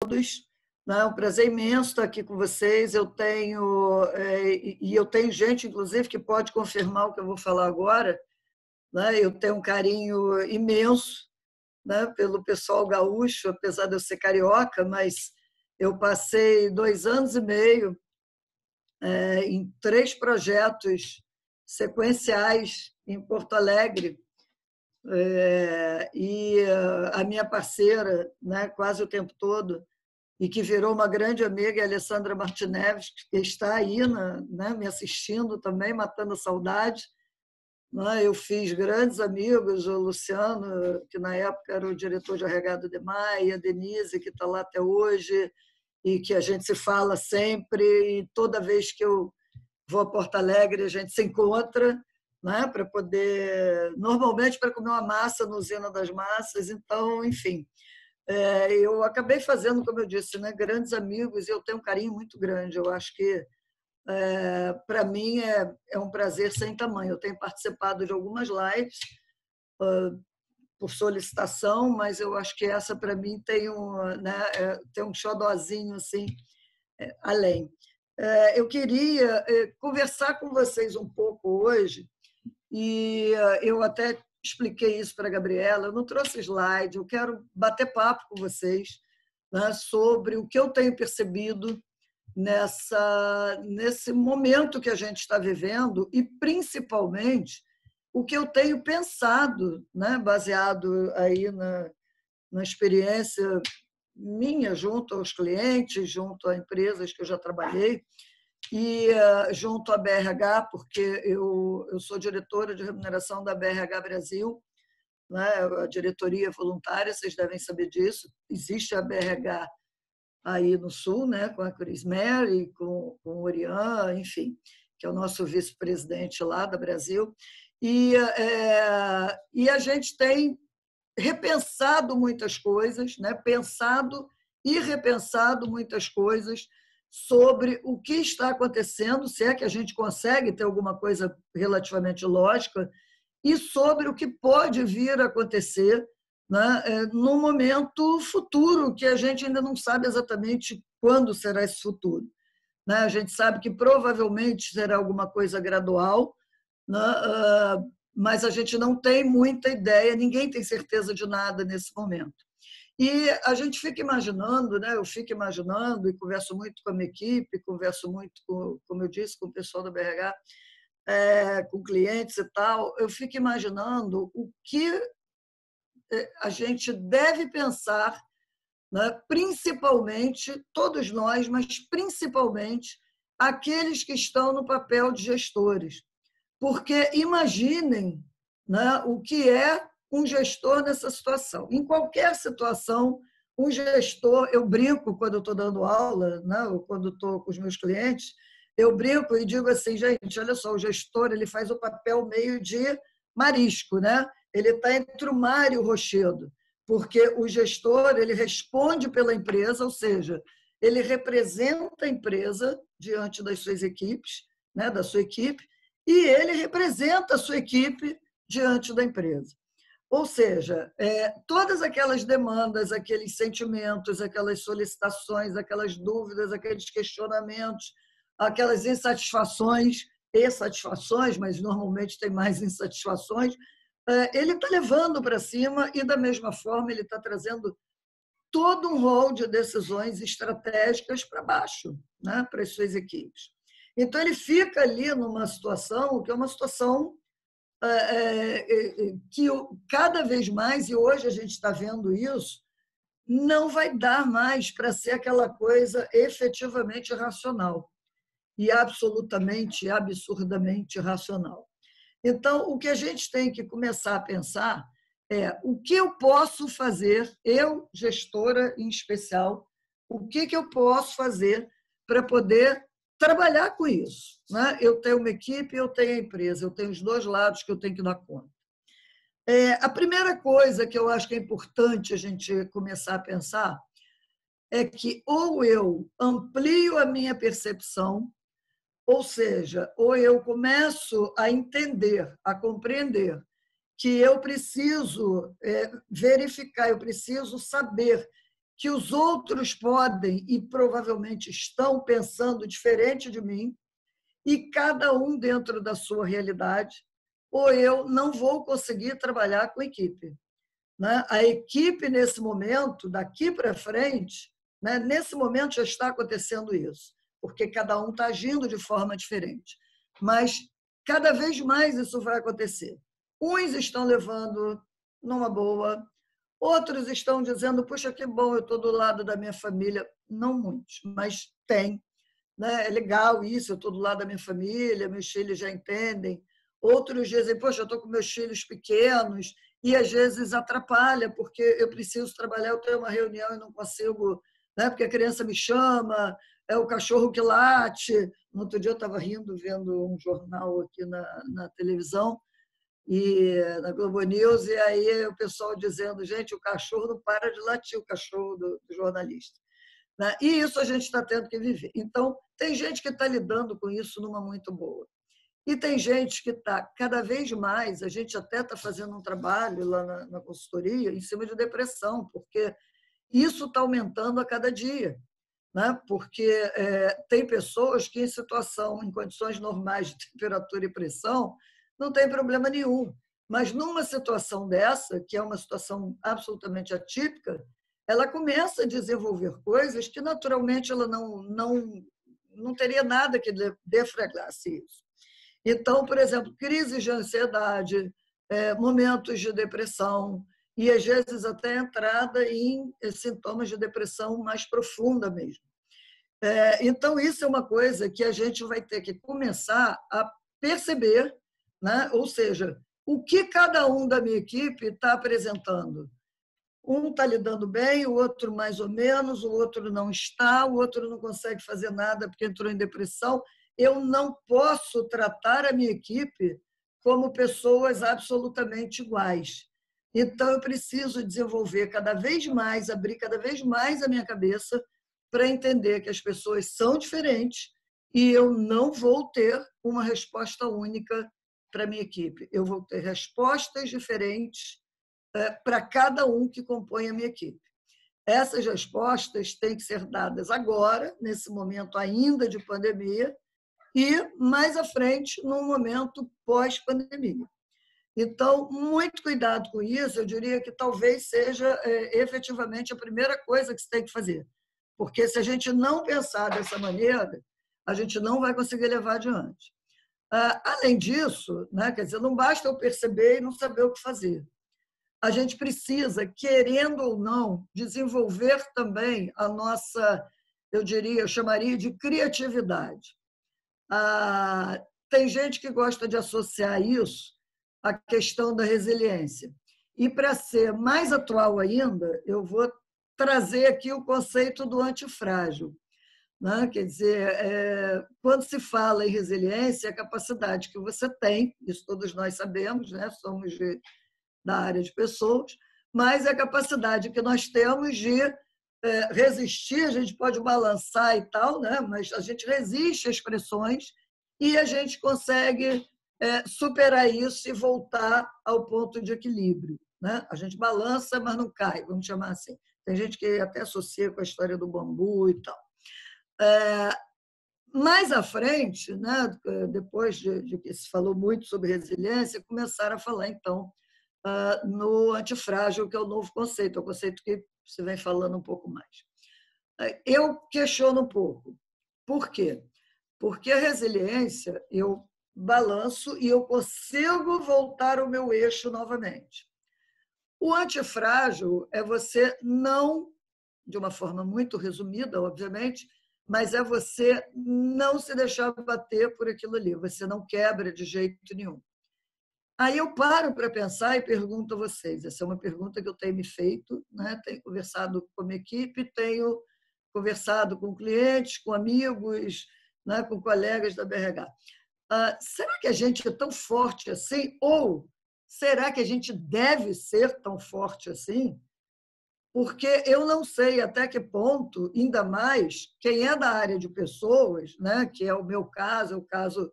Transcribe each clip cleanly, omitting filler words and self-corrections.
todos, né? É um prazer imenso estar aqui com vocês. Eu tenho gente, inclusive, que pode confirmar o que eu vou falar agora, né? Eu tenho um carinho imenso, né, pelo pessoal gaúcho, apesar de eu ser carioca, mas eu passei 2 anos e meio em 3 projetos sequenciais em Porto Alegre, e a minha parceira, né, quase o tempo todo, e que virou uma grande amiga, a Alessandra Martineves, que está aí, né, me assistindo também, matando a saudade. Né? Eu fiz grandes amigos, o Luciano, que na época era o diretor de RH do DEMAI, a Denise, que está lá até hoje, e que a gente se fala sempre, e toda vez que eu vou a Porto Alegre, a gente se encontra, né, para poder, normalmente para comer uma massa no Usina das Massas. Então, enfim, eu acabei fazendo, como eu disse, né, grandes amigos, e eu tenho um carinho muito grande. Eu acho que, para mim, é um prazer sem tamanho. Eu tenho participado de algumas lives por solicitação, mas eu acho que essa, para mim, tem um xodózinho assim, além. Eu queria conversar com vocês um pouco hoje, e eu até expliquei isso para a Gabriela. Eu não trouxe slide, eu quero bater papo com vocês, né, sobre o que eu tenho percebido nesse momento que a gente está vivendo, e principalmente o que eu tenho pensado, né, baseado aí na experiência minha junto aos clientes, junto a empresas que eu já trabalhei, e junto à BRH, porque eu sou diretora de remuneração da BRH Brasil, né, a diretoria voluntária, vocês devem saber disso. Existe a BRH aí no Sul, né, com a Cris Mary, com o Orian, enfim, que é o nosso vice-presidente lá da Brasil. E a gente tem repensado muitas coisas, né, pensado e repensado muitas coisas sobre o que está acontecendo, se é que a gente consegue ter alguma coisa relativamente lógica, e sobre o que pode vir a acontecer, né, no momento futuro, que a gente ainda não sabe exatamente quando será esse futuro. Né? A gente sabe que provavelmente será alguma coisa gradual, né, mas a gente não tem muita ideia, ninguém tem certeza de nada nesse momento. E a gente fica imaginando, né? Eu fico imaginando, e converso muito com a minha equipe, converso muito, como eu disse, com o pessoal da BRH, com clientes e tal. Eu fico imaginando o que a gente deve pensar, né? Principalmente, todos nós, mas principalmente aqueles que estão no papel de gestores. Porque imaginem, né, o que é um gestor nessa situação. Em qualquer situação, um gestor, eu brinco quando eu estou dando aula, né, ou quando estou com os meus clientes, eu brinco e digo assim, gente, olha só, o gestor ele faz o papel meio de marisco, né? Ele está entre o mar e o rochedo, porque o gestor ele responde pela empresa, ou seja, ele representa a empresa diante das suas equipes, né, da sua equipe, e ele representa a sua equipe diante da empresa. Ou seja, todas aquelas demandas, aqueles sentimentos, aquelas solicitações, aquelas dúvidas, aqueles questionamentos, aquelas insatisfações e satisfações, mas normalmente tem mais insatisfações, ele está levando para cima, e da mesma forma ele está trazendo todo um rol de decisões estratégicas para baixo, né, para as suas equipes. Então, ele fica ali numa situação que é uma situação que cada vez mais, e hoje a gente está vendo isso, não vai dar mais para ser aquela coisa efetivamente racional e absolutamente, absurdamente racional. Então, o que a gente tem que começar a pensar é o que eu posso fazer, eu, gestora em especial, o que eu posso fazer para poder trabalhar com isso. Né? Eu tenho uma equipe, eu tenho a empresa, eu tenho os dois lados que eu tenho que dar conta. A primeira coisa que eu acho que é importante a gente começar a pensar é que ou eu amplio a minha percepção, ou seja, ou eu começo a entender, a compreender que eu preciso verificar, eu preciso saber que os outros podem e provavelmente estão pensando diferente de mim, e cada um dentro da sua realidade, ou eu não vou conseguir trabalhar com equipe. Né? A equipe, nesse momento, daqui para frente, né? Nesse momento já está acontecendo isso, porque cada um está agindo de forma diferente. Mas cada vez mais isso vai acontecer. Uns estão levando numa boa, outros estão dizendo, puxa, que bom, eu estou do lado da minha família. Não muitos, mas tem. Né? É legal isso, eu estou do lado da minha família, meus filhos já entendem. Outros dizem, poxa, eu estou com meus filhos pequenos, e às vezes atrapalha, porque eu preciso trabalhar, eu tenho uma reunião e não consigo, né? Porque a criança me chama, é o cachorro que late. No outro dia eu estava rindo, vendo um jornal aqui na televisão, e na Globo News, e aí o pessoal dizendo, gente, o cachorro não para de latir, o cachorro do jornalista. Né? E isso a gente está tendo que viver. Então, tem gente que está lidando com isso numa muito boa. E tem gente que está cada vez mais, a gente até está fazendo um trabalho lá na consultoria em cima de depressão, porque isso está aumentando a cada dia. Né? Porque tem pessoas que, em situação, em condições normais de temperatura e pressão, não tem problema nenhum. Mas numa situação dessa, que é uma situação absolutamente atípica, ela começa a desenvolver coisas que, naturalmente, ela não teria nada que deflagrasse isso. Então, por exemplo, crises de ansiedade, momentos de depressão, e às vezes até entrada em sintomas de depressão mais profunda mesmo. Então, isso é uma coisa que a gente vai ter que começar a perceber, né? Ou seja, o que cada um da minha equipe está apresentando. Um está lidando bem, o outro mais ou menos, o outro não está, o outro não consegue fazer nada porque entrou em depressão. Eu não posso tratar a minha equipe como pessoas absolutamente iguais. Então, eu preciso desenvolver cada vez mais, abrir cada vez mais a minha cabeça para entender que as pessoas são diferentes e eu não vou ter uma resposta única para a minha equipe. Eu vou ter respostas diferentes para cada um que compõe a minha equipe. Essas respostas têm que ser dadas agora, nesse momento ainda de pandemia, e mais à frente, num momento pós-pandemia. Então, muito cuidado com isso, eu diria que talvez seja efetivamente a primeira coisa que se tem que fazer. Porque se a gente não pensar dessa maneira, a gente não vai conseguir levar adiante. Além disso, né, quer dizer, não basta eu perceber e não saber o que fazer. A gente precisa, querendo ou não, desenvolver também a nossa, eu diria, eu chamaria de criatividade. Tem gente que gosta de associar isso à questão da resiliência. E, para ser mais atual ainda, eu vou trazer aqui o conceito do antifrágil. Né? Quer dizer, quando se fala em resiliência, a capacidade que você tem, isso todos nós sabemos, né? Somos da área de pessoas, mas é a capacidade que nós temos de resistir, a gente pode balançar e tal, né? Mas a gente resiste às pressões e a gente consegue superar isso e voltar ao ponto de equilíbrio. Né? A gente balança, mas não cai, vamos chamar assim. Tem gente que até associa com a história do bambu e tal. Mais à frente, né, depois de que se falou muito sobre resiliência, começaram a falar, então, no antifrágil, que é o novo conceito, é o conceito que você vem falando um pouco mais. Eu questiono um pouco. Por quê? Porque a resiliência, eu balanço e eu consigo voltar ao meu eixo novamente. O antifrágil é você não, de uma forma muito resumida, obviamente, mas é você não se deixar bater por aquilo ali, você não quebra de jeito nenhum. Aí eu paro para pensar e pergunto a vocês, essa é uma pergunta que eu tenho me feito, né? Tenho conversado com a minha equipe, tenho conversado com clientes, com amigos, né? Com colegas da BRH. Será que a gente é tão forte assim? Ou será que a gente deve ser tão forte assim? Porque eu não sei até que ponto, ainda mais, quem é da área de pessoas, né? Que é o meu caso, é o caso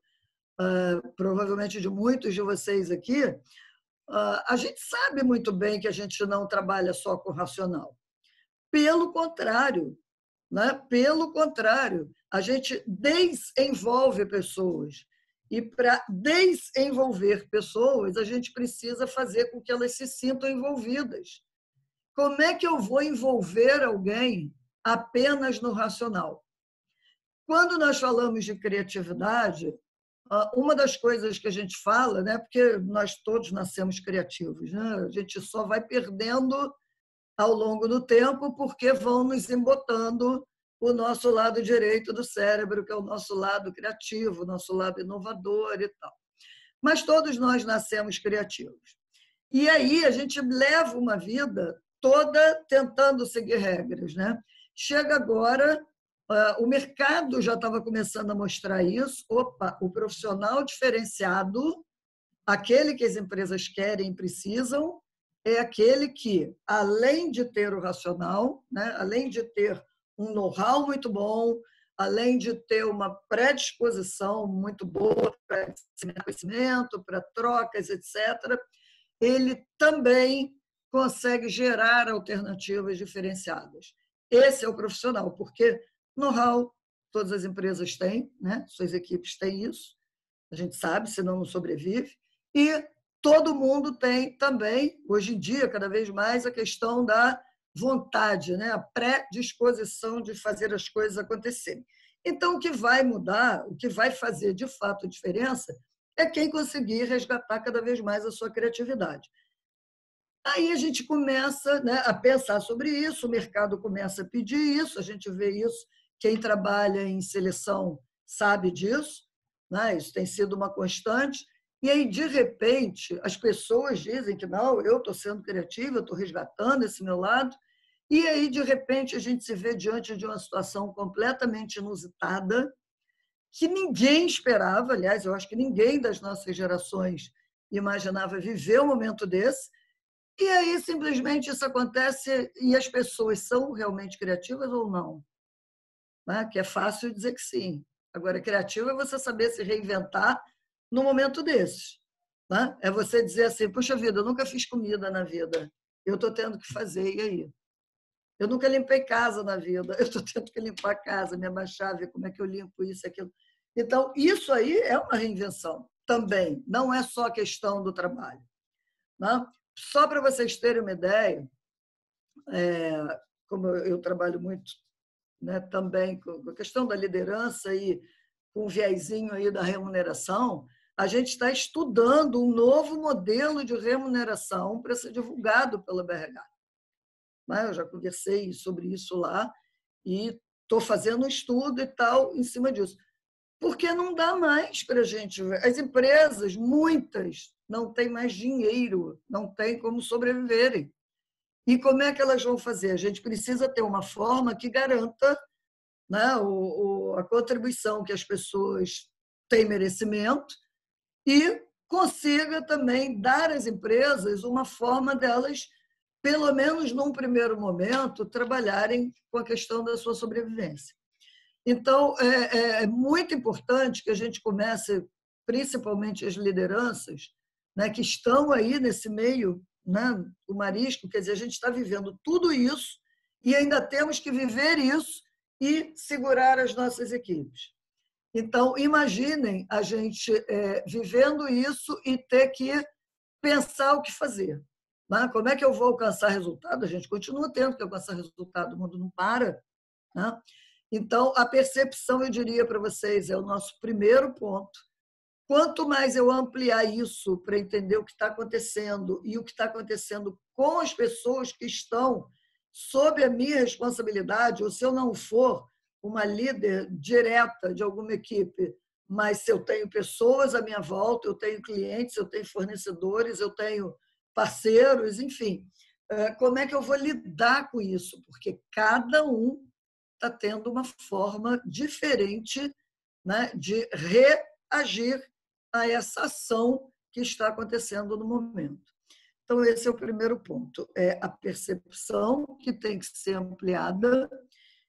provavelmente de muitos de vocês aqui, a gente sabe muito bem que a gente não trabalha só com racional. Pelo contrário, né? Pelo contrário, a gente desenvolve pessoas. E para desenvolver pessoas, a gente precisa fazer com que elas se sintam envolvidas. Como é que eu vou envolver alguém apenas no racional? Quando nós falamos de criatividade, uma das coisas que a gente fala, né, porque nós todos nascemos criativos, né? A gente só vai perdendo ao longo do tempo porque vão nos embotando o nosso lado direito do cérebro, que é o nosso lado criativo, o nosso lado inovador e tal. Mas todos nós nascemos criativos. E aí a gente leva uma vida toda tentando seguir regras, né? Chega agora, o mercado já estava começando a mostrar isso. Opa, o profissional diferenciado, aquele que as empresas querem e precisam, é aquele que, além de ter o racional, né, além de ter um know-how muito bom, além de ter uma predisposição muito boa para conhecimento, para trocas, etc., ele também consegue gerar alternativas diferenciadas. Esse é o profissional, porque know-how todas as empresas têm, né? Suas equipes têm isso, a gente sabe, senão não sobrevive, e todo mundo tem também, hoje em dia, cada vez mais, a questão da vontade, né? A predisposição de fazer as coisas acontecerem. Então, o que vai mudar, o que vai fazer de fato a diferença, é quem conseguir resgatar cada vez mais a sua criatividade. Aí a gente começa, né, a pensar sobre isso, o mercado começa a pedir isso, a gente vê isso, quem trabalha em seleção sabe disso, né? Isso tem sido uma constante. E aí, de repente, as pessoas dizem que não, eu estou sendo criativa, eu estou resgatando esse meu lado. E aí, de repente, a gente se vê diante de uma situação completamente inusitada, que ninguém esperava, aliás, eu acho que ninguém das nossas gerações imaginava viver um momento desse, e aí simplesmente isso acontece e as pessoas são realmente criativas ou não? Né? Que é fácil dizer que sim. Agora, criativo é você saber se reinventar num momento desses. Né? É você dizer assim, puxa vida, eu nunca fiz comida na vida, eu estou tendo que fazer, e aí? Eu nunca limpei casa na vida, eu estou tendo que limpar a casa, me abaixar, ver como é que eu limpo isso e aquilo. Então, isso aí é uma reinvenção também, não é só questão do trabalho. Né? Só para vocês terem uma ideia, como eu trabalho muito, né, também com a questão da liderança e com o viezinho aí da remuneração, a gente está estudando um novo modelo de remuneração para ser divulgado pela BRH. Eu já conversei sobre isso lá e estou fazendo um estudo e tal em cima disso. Porque não dá mais para a gente ver. As empresas, muitas, não têm mais dinheiro, não têm como sobreviverem. E como é que elas vão fazer? A gente precisa ter uma forma que garanta, né, a contribuição que as pessoas têm merecimento e consiga também dar às empresas uma forma delas, pelo menos num primeiro momento, trabalharem com a questão da sua sobrevivência. Então, é muito importante que a gente comece, principalmente as lideranças, né, que estão aí nesse meio, né, o marisco, quer dizer, a gente está vivendo tudo isso e ainda temos que viver isso e segurar as nossas equipes. Então, imaginem a gente vivendo isso e ter que pensar o que fazer. Né? Como é que eu vou alcançar resultado? A gente continua tendo que alcançar resultado, o mundo não para. Né? Então, a percepção, eu diria para vocês, é o nosso primeiro ponto. Quanto mais eu ampliar isso para entender o que está acontecendo e o que está acontecendo com as pessoas que estão sob a minha responsabilidade, ou se eu não for uma líder direta de alguma equipe, mas se eu tenho pessoas à minha volta, eu tenho clientes, eu tenho fornecedores, eu tenho parceiros, enfim, como é que eu vou lidar com isso? Porque cada um está tendo uma forma diferente, né, de reagir a essa ação que está acontecendo no momento. Então, esse é o primeiro ponto, é a percepção que tem que ser ampliada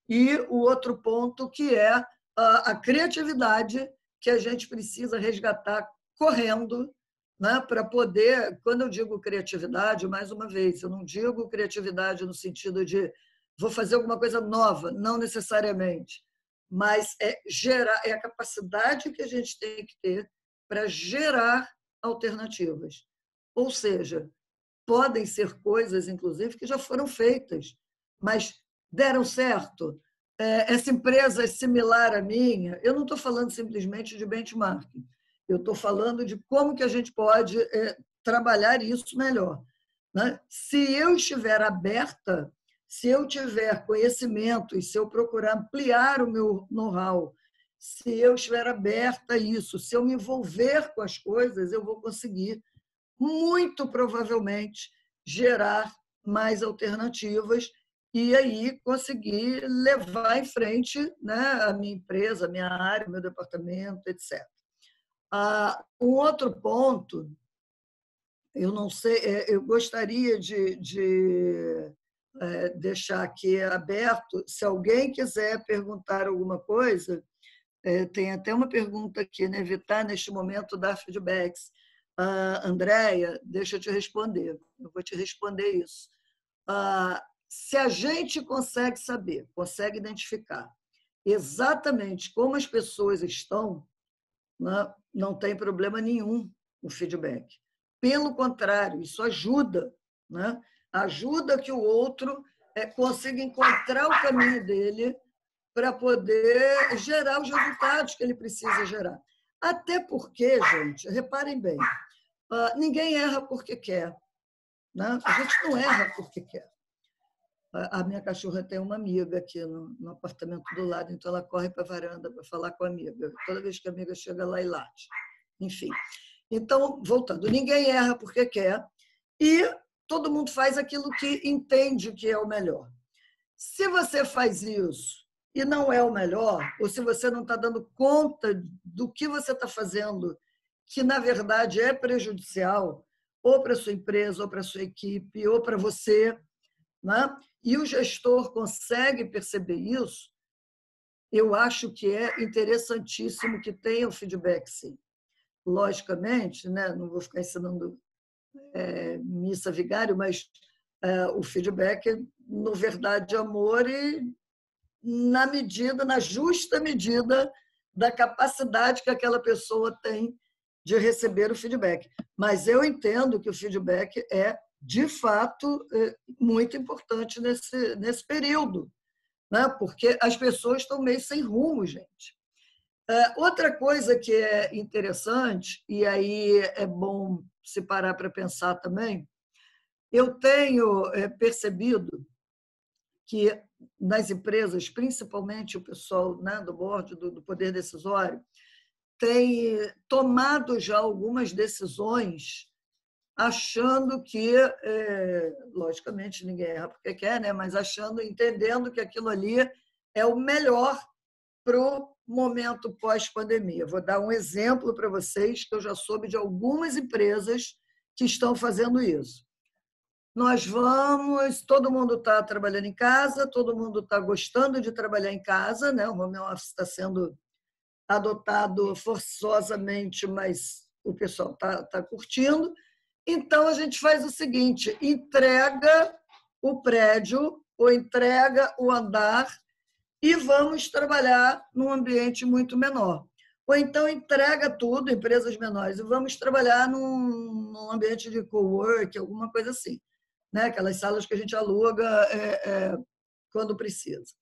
e o outro ponto que é a criatividade que a gente precisa resgatar correndo, né, para poder, quando eu digo criatividade, mais uma vez, eu não digo criatividade no sentido de vou fazer alguma coisa nova, não necessariamente, mas é a capacidade que a gente tem que ter para gerar alternativas. Ou seja, podem ser coisas, inclusive, que já foram feitas, mas deram certo. Essa empresa é similar à minha. Eu não estou falando simplesmente de benchmarking. Eu estou falando de como que a gente pode trabalhar isso melhor. Né? Se eu estiver aberta, se eu tiver conhecimento e se eu procurar ampliar o meu know-how, se eu estiver aberta a isso, se eu me envolver com as coisas, eu vou conseguir, muito provavelmente, gerar mais alternativas e aí conseguir levar em frente, né, a minha empresa, a minha área, o meu departamento, etc. Um outro ponto, eu não sei, eu gostaria de deixar aqui aberto, se alguém quiser perguntar alguma coisa, tem até uma pergunta aqui, né? Evitar, neste momento, dar feedbacks. Andréia, deixa eu te responder. Eu vou te responder isso. Se a gente consegue saber, consegue identificar exatamente como as pessoas estão, né, não tem problema nenhum o feedback. Pelo contrário, isso ajuda, né? Ajuda que o outro consiga encontrar o caminho dele para poder gerar os resultados que ele precisa gerar. Até porque, gente, reparem bem, ninguém erra porque quer. Né? A gente não erra porque quer. A minha cachorra tem uma amiga aqui no apartamento do lado, então ela corre para a varanda para falar com a amiga. Toda vez que a amiga chega lá e late. Enfim. Então, voltando, ninguém erra porque quer e todo mundo faz aquilo que entende que é o melhor. Se você faz isso e não é o melhor, ou se você não está dando conta do que você está fazendo, que na verdade é prejudicial, ou para a sua empresa, ou para a sua equipe, ou para você, né? E o gestor consegue perceber isso, eu acho que é interessantíssimo que tenha o feedback, sim. Logicamente, né? Não vou ficar ensinando missa vigário, mas o feedback é, no verdade, amor e na justa medida da capacidade que aquela pessoa tem de receber o feedback. Mas eu entendo que o feedback é, de fato, muito importante nesse período, né? Porque as pessoas estão meio sem rumo, gente. Outra coisa que é interessante, e aí é bom se parar para pensar também, eu tenho percebido que nas empresas, principalmente o pessoal, né, do board, do poder decisório, tem tomado já algumas decisões achando que, logicamente, ninguém erra porque quer, né, mas achando, entendendo que aquilo ali é o melhor para o momento pós-pandemia. Vou dar um exemplo para vocês, que eu já soube de algumas empresas que estão fazendo isso. Todo mundo está trabalhando em casa, todo mundo está gostando de trabalhar em casa, né? O home office está sendo adotado forçosamente, mas o pessoal está curtindo. Então, a gente faz o seguinte, entrega o prédio ou entrega o andar e vamos trabalhar num ambiente muito menor. Ou então entrega tudo, empresas menores, e vamos trabalhar num ambiente de cowork, alguma coisa assim. Né? Aquelas salas que a gente aluga quando precisa.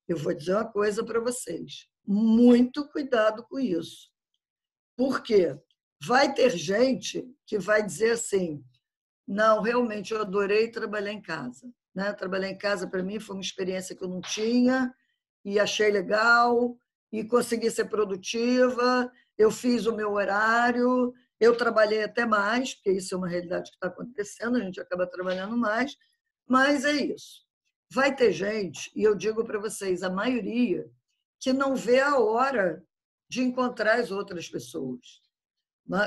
Eu vou dizer uma coisa para vocês. Muito cuidado com isso. Por quê? Vai ter gente que vai dizer assim, não, realmente eu adorei trabalhar em casa. Né? Trabalhar em casa, para mim, foi uma experiência que eu não tinha e achei legal e consegui ser produtiva, eu fiz o meu horário, eu trabalhei até mais, porque isso é uma realidade que está acontecendo, a gente acaba trabalhando mais, mas é isso. Vai ter gente, e eu digo para vocês, a maioria, que não vê a hora de encontrar as outras pessoas.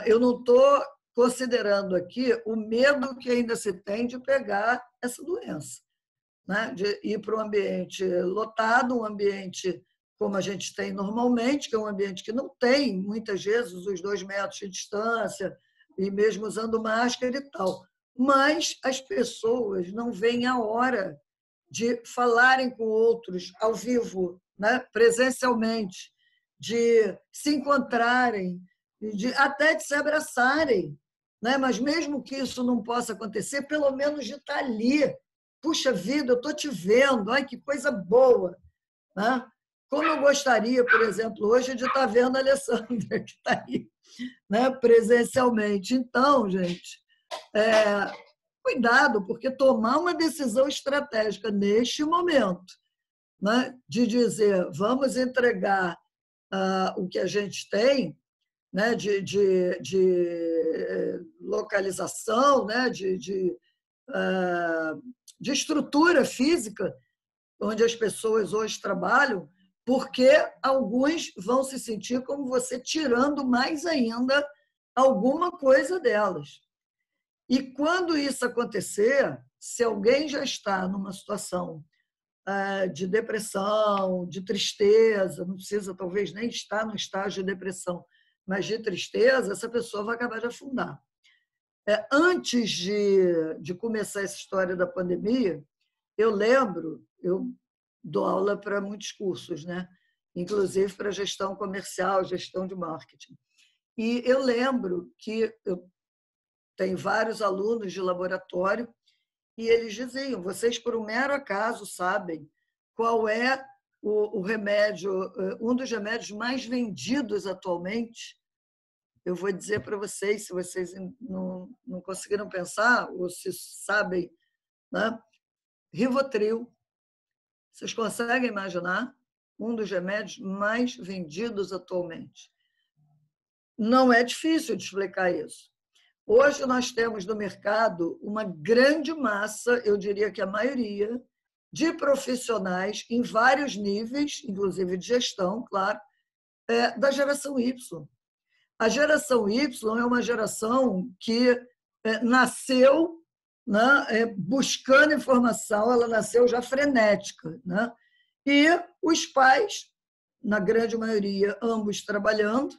Eu não estou considerando aqui o medo que ainda se tem de pegar essa doença, né? De ir para um ambiente lotado, um ambiente como a gente tem normalmente, que é um ambiente que não tem, muitas vezes, os 2 metros de distância, e mesmo usando máscara e tal. Mas as pessoas não veem a hora de falarem com outros ao vivo, né? Presencialmente, de se encontrarem, até de se abraçarem, né? Mas mesmo que isso não possa acontecer, pelo menos de estar ali. Puxa vida, eu estou te vendo, ai, que coisa boa, né? Como eu gostaria, por exemplo, hoje de estar vendo a Alessandra, que está aí, né, presencialmente. Então, gente, cuidado, porque tomar uma decisão estratégica neste momento, né, de dizer vamos entregar o que a gente tem, né, de localização, né, de estrutura física, onde as pessoas hoje trabalham, porque alguns vão se sentir como você tirando mais ainda alguma coisa delas. E quando isso acontecer, se alguém já está numa situação de depressão, de tristeza, não precisa talvez nem estar no estágio de depressão, mas de tristeza, essa pessoa vai acabar de afundar. Antes de começar essa história da pandemia, eu lembro, eu dou aula para muitos cursos, né? Inclusive para gestão comercial, gestão de marketing. E eu lembro que eu tenho vários alunos de laboratório e eles diziam, vocês por um mero acaso sabem qual é o remédio, um dos remédios mais vendidos atualmente? Eu vou dizer para vocês, se vocês não conseguiram pensar, ou se sabem, né? Rivotril. Vocês conseguem imaginar? Um dos remédios mais vendidos atualmente. Não é difícil de explicar isso. Hoje nós temos no mercado uma grande massa, eu diria que a maioria, de profissionais em vários níveis, inclusive de gestão, claro, da geração Y. A geração Y é uma geração que nasceu, né, buscando informação, ela nasceu já frenética, né? E os pais, na grande maioria, ambos trabalhando,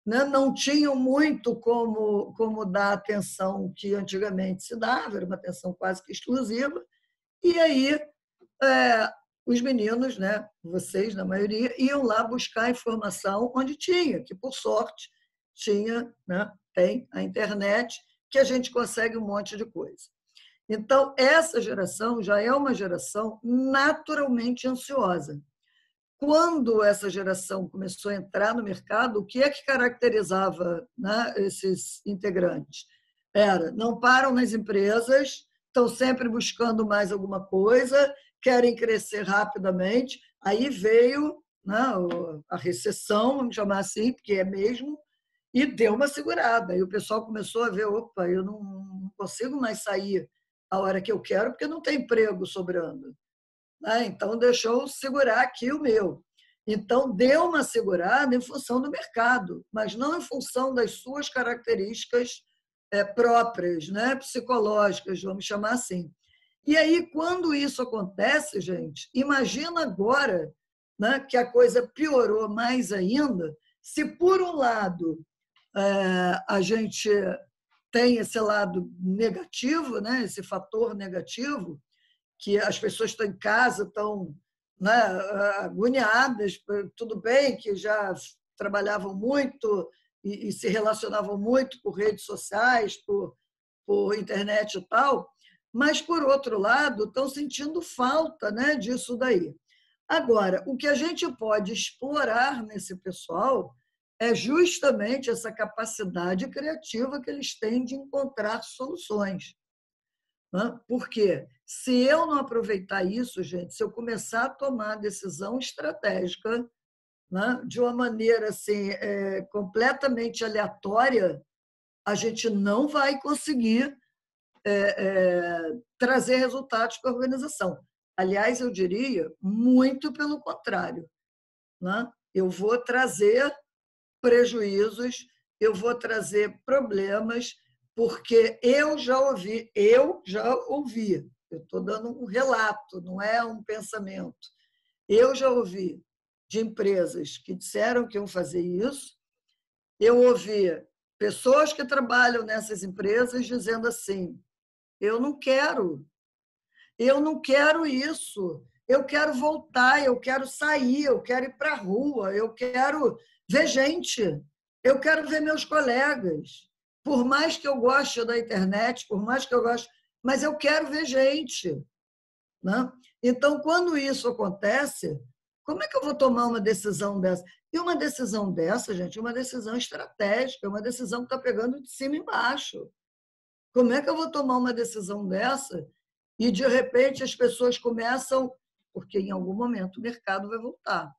né, não tinham muito como dar a atenção que antigamente se dava, era uma atenção quase que exclusiva, e aí os meninos, né, vocês na maioria, iam lá buscar informação onde tinha, que por sorte tinha, né, tem a internet, que a gente consegue um monte de coisa. Então, essa geração já é uma geração naturalmente ansiosa. Quando essa geração começou a entrar no mercado, o que é que caracterizava, né, esses integrantes? Não param nas empresas, estão sempre buscando mais alguma coisa, querem crescer rapidamente. Aí veio, né, a recessão, vamos chamar assim, porque é mesmo, e deu uma segurada. Aí o pessoal começou a ver, opa, eu não consigo mais sair a hora que eu quero, porque não tem emprego sobrando. Então, deixou eu segurar aqui o meu. Então, deu uma segurada em função do mercado, mas não em função das suas características próprias, né? Psicológicas, vamos chamar assim. E aí, quando isso acontece, gente, imagina agora, né, que a coisa piorou mais ainda, se por um lado a gente tem esse lado negativo, né, esse fator negativo, que as pessoas estão em casa, estão, né, agoniadas, tudo bem que já trabalhavam muito e se relacionavam muito por redes sociais, por internet e tal, mas, por outro lado, estão sentindo falta, né, disso daí. Agora, o que a gente pode explorar nesse pessoal é justamente essa capacidade criativa que eles têm de encontrar soluções. Porque se eu não aproveitar isso, gente, se eu começar a tomar decisão estratégica, né, de uma maneira assim, completamente aleatória, a gente não vai conseguir trazer resultados para a organização. Aliás, eu diria muito pelo contrário, né? Eu vou trazer prejuízos, eu vou trazer problemas, porque eu já ouvi, eu estou dando um relato, não é um pensamento. Eu já ouvi de empresas que disseram que iam fazer isso, eu ouvi pessoas que trabalham nessas empresas dizendo assim, eu não quero. Eu não quero isso. Eu quero voltar, eu quero sair, eu quero ir para a rua, eu quero ver gente, eu quero ver meus colegas. Por mais que eu goste da internet, por mais que eu goste, mas eu quero ver gente, né? Então, quando isso acontece, como é que eu vou tomar uma decisão dessa? E uma decisão dessa, gente, é uma decisão estratégica, é uma decisão que está pegando de cima e embaixo. Como é que eu vou tomar uma decisão dessa e, de repente, as pessoas começam, porque em algum momento o mercado vai voltar.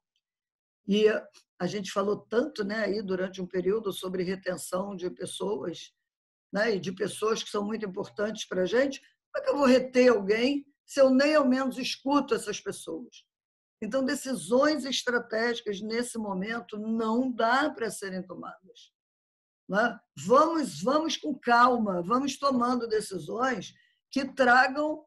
E a gente falou tanto, né, aí durante um período sobre retenção de pessoas, né, e de pessoas que são muito importantes para a gente. Como é que eu vou reter alguém se eu nem ao menos escuto essas pessoas? Então, decisões estratégicas nesse momento não dá para serem tomadas. Né? Vamos com calma, vamos tomando decisões que tragam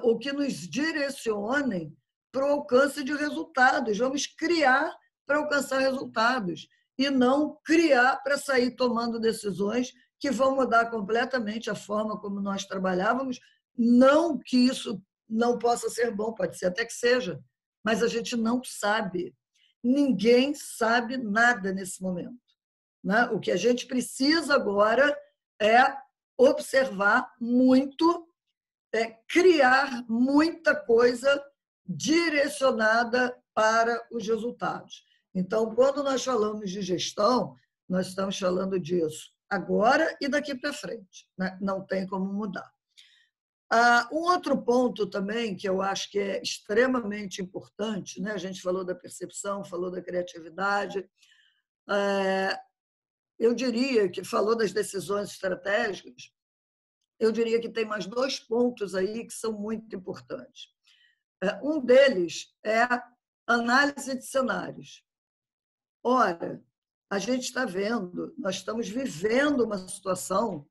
ou que nos direcionem para o alcance de resultados. Vamos criar para alcançar resultados e não criar para sair tomando decisões que vão mudar completamente a forma como nós trabalhávamos. Não que isso não possa ser bom, pode ser até que seja, mas a gente não sabe. Ninguém sabe nada nesse momento. Né? O que a gente precisa agora é observar muito, criar muita coisa direcionada para os resultados. Então, quando nós falamos de gestão, nós estamos falando disso agora e daqui para frente. Né? Não tem como mudar. Um outro ponto também que eu acho que é extremamente importante, né? A gente falou da percepção, falou da criatividade, eu diria que falou das decisões estratégicas, eu diria que tem mais 2 pontos aí que são muito importantes. Um deles é a análise de cenários. Ora, a gente está vendo, nós estamos vivendo uma situação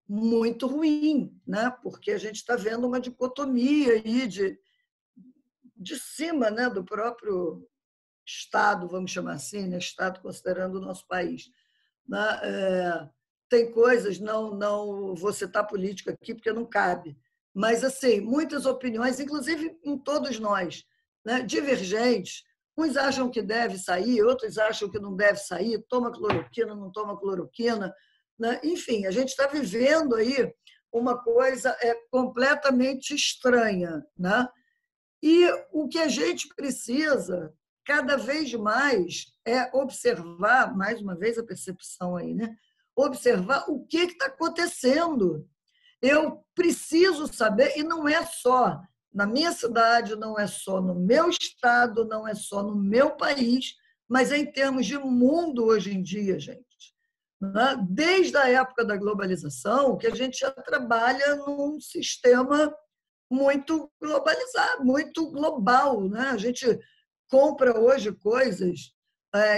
muito ruim, né? Porque a gente está vendo uma dicotomia aí de cima, né? Do próprio Estado, vamos chamar assim, né? Estado considerando o nosso país. Né? Tem coisas, não vou citar política aqui porque não cabe, mas assim, muitas opiniões, inclusive em todos nós, né? Divergentes. Uns acham que deve sair, outros acham que não deve sair, toma cloroquina, não toma cloroquina. Né? Enfim, a gente está vivendo aí uma coisa completamente estranha. Né? E o que a gente precisa, cada vez mais, é observar, mais uma vez a percepção aí, né? Observar o que está acontecendo. Eu preciso saber, e não é só na minha cidade, não é só no meu estado, não é só no meu país, mas é em termos de mundo hoje em dia, gente. Desde a época da globalização, que a gente já trabalha num sistema muito globalizado, muito global. Né? A gente compra hoje coisas.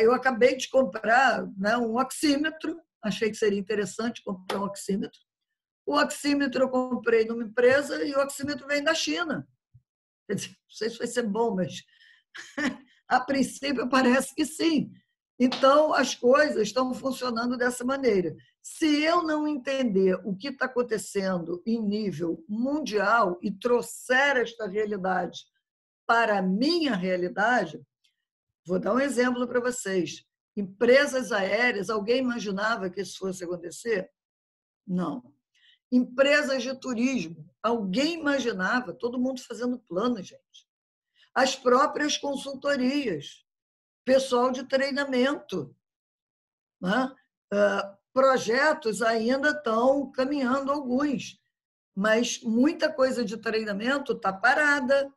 Eu acabei de comprar, né, um oxímetro, achei que seria interessante comprar um oxímetro. O oxímetro eu comprei numa empresa e o oxímetro vem da China. Quer dizer, não sei se vai ser bom, mas a princípio parece que sim. Então, as coisas estão funcionando dessa maneira. Se eu não entender o que está acontecendo em nível mundial e trouxer esta realidade para a minha realidade, vou dar um exemplo para vocês. Empresas aéreas, alguém imaginava que isso fosse acontecer? Não. Empresas de turismo, alguém imaginava? Todo mundo fazendo plano, gente. As próprias consultorias, pessoal de treinamento. Né? Projetos ainda estão caminhando alguns, mas muita coisa de treinamento está parada,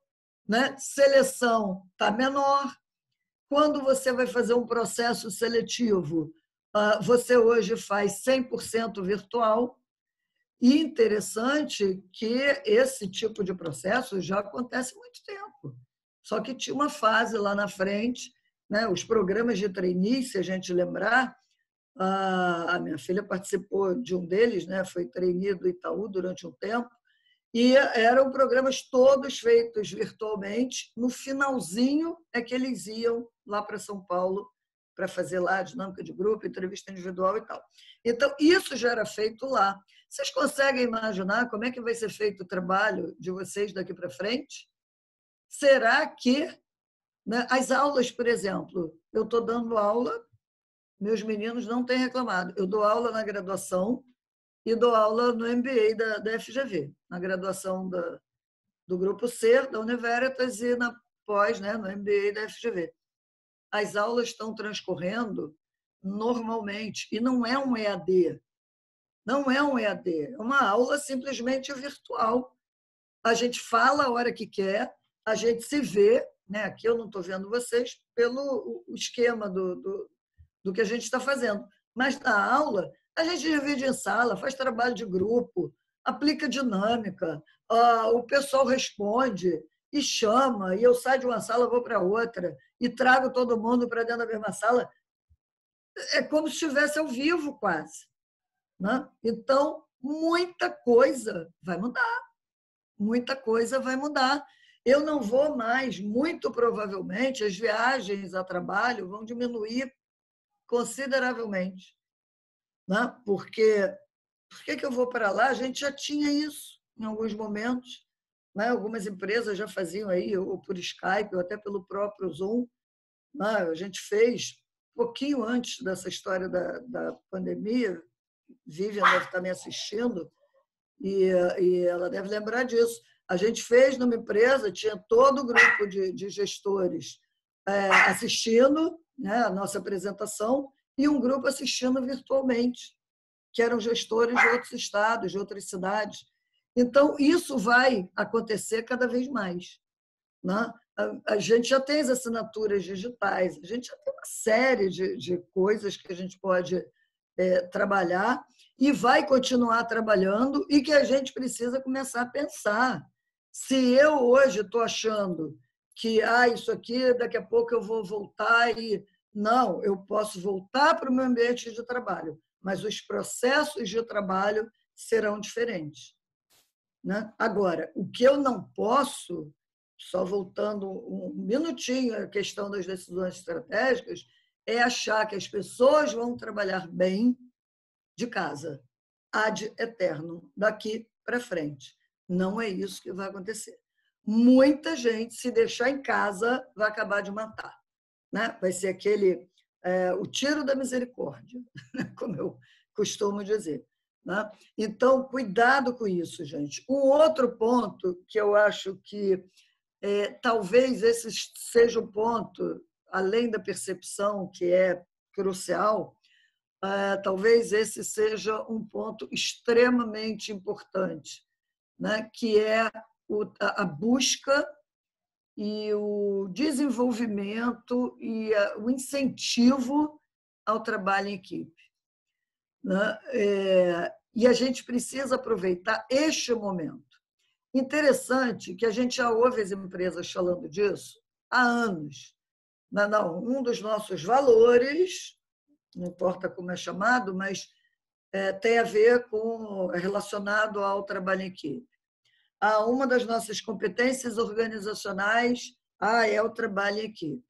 né? Seleção está menor. Quando você vai fazer um processo seletivo, você hoje faz 100% virtual. E interessante que esse tipo de processo já acontece há muito tempo. Só que tinha uma fase lá na frente, né? Os programas de trainee, se a gente lembrar, a minha filha participou de um deles, né? Foi trainee do Itaú durante um tempo, e eram programas todos feitos virtualmente. No finalzinho é que eles iam lá para São Paulo para fazer lá a dinâmica de grupo, entrevista individual e tal. Então, isso já era feito lá. Vocês conseguem imaginar como é que vai ser feito o trabalho de vocês daqui para frente? Será que, né, as aulas, por exemplo, eu estou dando aula, meus meninos não têm reclamado. Eu dou aula na graduação e dou aula no MBA da FGV, na graduação do Grupo C, da Univeritas, e na pós, né, no MBA da FGV. As aulas estão transcorrendo normalmente, e não é um EAD, não é um EAD, é uma aula simplesmente virtual. A gente fala a hora que quer, a gente se vê, né? Aqui eu não estou vendo vocês pelo o esquema do que a gente está fazendo, mas na aula a gente divide em sala, faz trabalho de grupo, aplica dinâmica, o pessoal responde e chama, e eu saio de uma sala, vou para outra, e trago todo mundo para dentro da mesma sala. É como se estivesse ao vivo quase, né? Então, muita coisa vai mudar, muita coisa vai mudar. Eu não vou mais, muito provavelmente, as viagens a trabalho vão diminuir consideravelmente, né? Porque por que eu vou para lá? A gente já tinha isso em alguns momentos, né? Algumas empresas já faziam aí, ou por Skype, ou até pelo próprio Zoom, né? A gente fez um pouquinho antes dessa história da pandemia. Vivian deve estar me assistindo e ela deve lembrar disso. A gente fez numa empresa, tinha todo o grupo de gestores assistindo, né, a nossa apresentação e um grupo assistindo virtualmente, que eram gestores de outros estados, de outras cidades. Então, isso vai acontecer cada vez mais, né? A gente já tem as assinaturas digitais, a gente já tem uma série de coisas que a gente pode trabalhar e vai continuar trabalhando e que a gente precisa começar a pensar. Se eu hoje estou achando que isso aqui, daqui a pouco eu vou voltar e... Não, eu posso voltar para o meu ambiente de trabalho, mas os processos de trabalho serão diferentes, né? Agora, o que eu não posso, só voltando um minutinho à questão das decisões estratégicas, é achar que as pessoas vão trabalhar bem de casa, ad eterno, daqui para frente. Não é isso que vai acontecer. Muita gente, se deixar em casa, vai acabar de matar, né? Vai ser o tiro da misericórdia, como eu costumo dizer, né? Então, cuidado com isso, gente. Um outro ponto que eu acho que talvez esse seja o ponto, além da percepção, que é crucial, talvez esse seja um ponto extremamente importante, né? Que é a busca e o desenvolvimento e o incentivo ao trabalho em equipe, né? E a gente precisa aproveitar este momento. Interessante que a gente já ouve as empresas falando disso há anos. Não, um dos nossos valores, não importa como é chamado, mas tem a ver com relacionado ao trabalho em equipe. Uma das nossas competências organizacionais é o trabalho em equipe.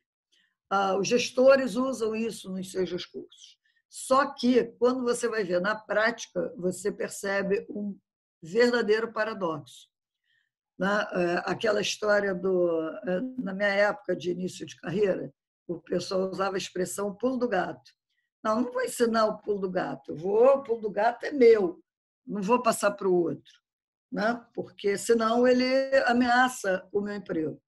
Os gestores usam isso nos seus discursos. Só que, quando você vai ver na prática, você percebe um verdadeiro paradoxo. Aquela história na minha época de início de carreira, o pessoal usava a expressão pulo do gato. Não vou ensinar o pulo do gato. O pulo do gato é meu, não vou passar para o outro, né? Porque senão ele ameaça o meu emprego.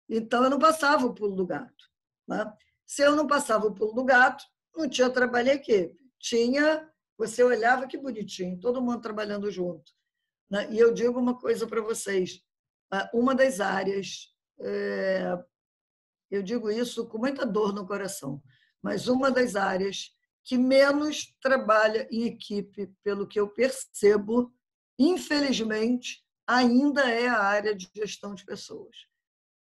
Então, eu não passava o pulo do gato, né? Se eu não passava o pulo do gato, não tinha trabalho em equipe. Você olhava que bonitinho, todo mundo trabalhando junto, né? E eu digo uma coisa para vocês, uma das áreas, eu digo isso com muita dor no coração, mas uma das áreas que menos trabalha em equipe, pelo que eu percebo, infelizmente, ainda é a área de gestão de pessoas,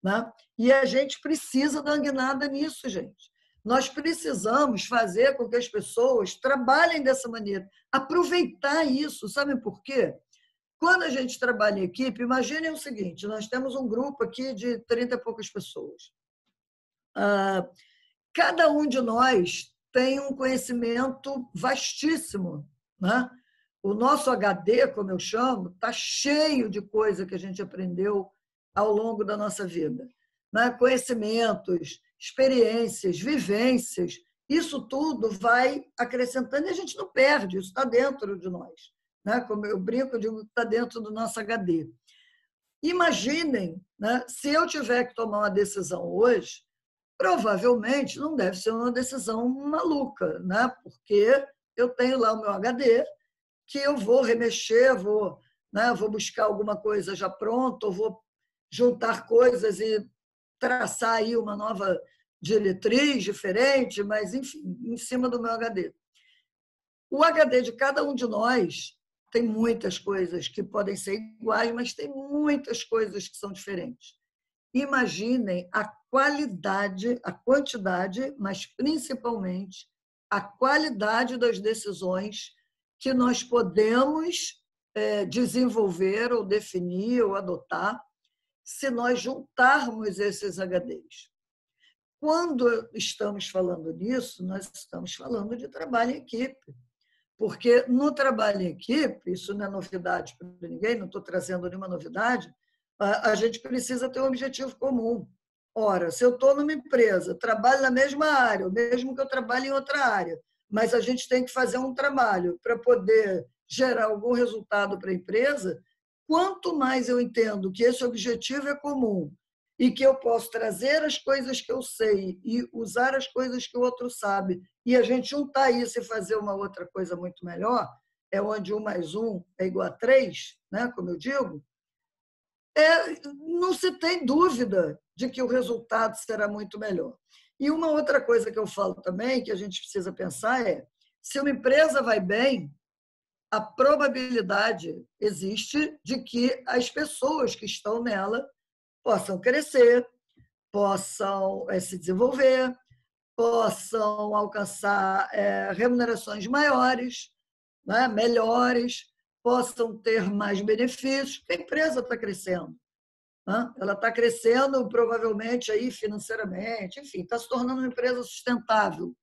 né? E a gente precisa dar uma guinada nisso, gente. Nós precisamos fazer com que as pessoas trabalhem dessa maneira, aproveitar isso. Sabem por quê? Quando a gente trabalha em equipe, imaginem o seguinte, nós temos um grupo aqui de 30 e poucas pessoas. Cada um de nós tem um conhecimento vastíssimo, né? O nosso HD, como eu chamo, está cheio de coisa que a gente aprendeu ao longo da nossa vida, né? Conhecimentos, experiências, vivências, isso tudo vai acrescentando e a gente não perde, isso está dentro de nós, né? Como eu brinco, eu digo que está dentro do nosso HD. Imaginem, né, se eu tiver que tomar uma decisão hoje, provavelmente não deve ser uma decisão maluca, né? Porque eu tenho lá o meu HD, que eu vou remexer, vou buscar alguma coisa já pronta, ou vou juntar coisas e traçar aí uma nova diretriz diferente, mas, enfim, em cima do meu HD. O HD de cada um de nós tem muitas coisas que podem ser iguais, mas tem muitas coisas que são diferentes. Imaginem a qualidade, a quantidade, mas principalmente a qualidade das decisões que nós podemos desenvolver ou definir ou adotar se nós juntarmos esses HDs. Quando estamos falando nisso, nós estamos falando de trabalho em equipe, porque no trabalho em equipe, isso não é novidade para ninguém, não estou trazendo nenhuma novidade, a gente precisa ter um objetivo comum. Ora, se eu estou numa empresa, trabalho na mesma área, mesmo que eu trabalhe em outra área, mas a gente tem que fazer um trabalho para poder gerar algum resultado para a empresa, quanto mais eu entendo que esse objetivo é comum e que eu posso trazer as coisas que eu sei e usar as coisas que o outro sabe, e a gente juntar isso e fazer uma outra coisa muito melhor, é onde 1 mais 1 é igual a 3, né, como eu digo, não se tem dúvida de que o resultado será muito melhor. E uma outra coisa que eu falo também, que a gente precisa pensar é, se uma empresa vai bem, a probabilidade existe de que as pessoas que estão nela possam crescer, possam se desenvolver, possam alcançar remunerações maiores, né, melhores, possam ter mais benefícios, porque a empresa está crescendo. Né? Ela está crescendo provavelmente aí financeiramente, enfim, está se tornando uma empresa sustentável,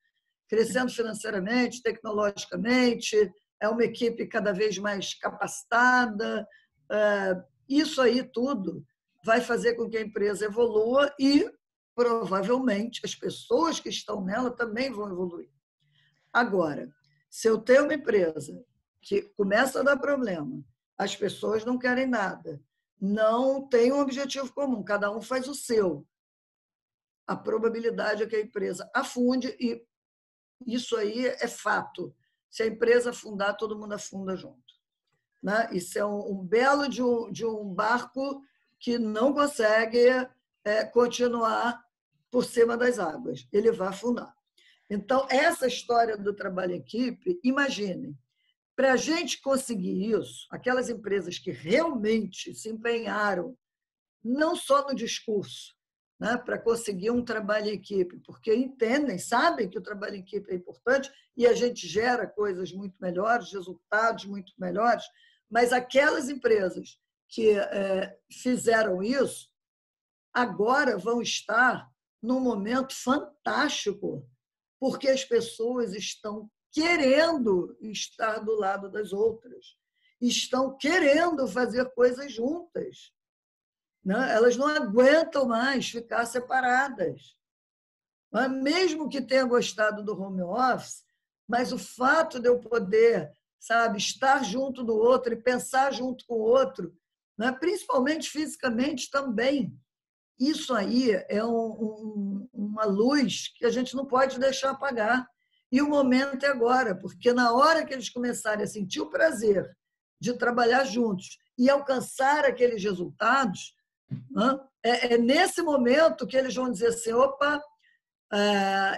crescendo financeiramente, tecnologicamente, é uma equipe cada vez mais capacitada. Isso aí tudo vai fazer com que a empresa evolua e, provavelmente, as pessoas que estão nela também vão evoluir. Agora, se eu tenho uma empresa que começa a dar problema, as pessoas não querem nada, não tem um objetivo comum, cada um faz o seu, a probabilidade é que a empresa afunde, e isso aí é fato. Se a empresa afundar, todo mundo afunda junto. Né? Isso é um belo de um barco que não consegue continuar por cima das águas. Ele vai afundar. Então, essa história do trabalho em equipe, imaginem, para a gente conseguir isso, aquelas empresas que realmente se empenharam, não só no discurso, né, para conseguir um trabalho em equipe, porque entendem, sabem que o trabalho em equipe é importante e a gente gera coisas muito melhores, resultados muito melhores, mas aquelas empresas que fizeram isso, agora vão estar num momento fantástico, porque as pessoas estão querendo estar do lado das outras, estão querendo fazer coisas juntas. Né? Elas não aguentam mais ficar separadas. Mas mesmo que tenha gostado do home office, mas o fato de eu poder, sabe, estar junto do outro e pensar junto com o outro, né? Principalmente fisicamente também, isso aí é uma luz que a gente não pode deixar apagar. E o momento é agora, porque na hora que eles começarem a sentir o prazer de trabalhar juntos e alcançar aqueles resultados, né, é nesse momento que eles vão dizer assim, opa,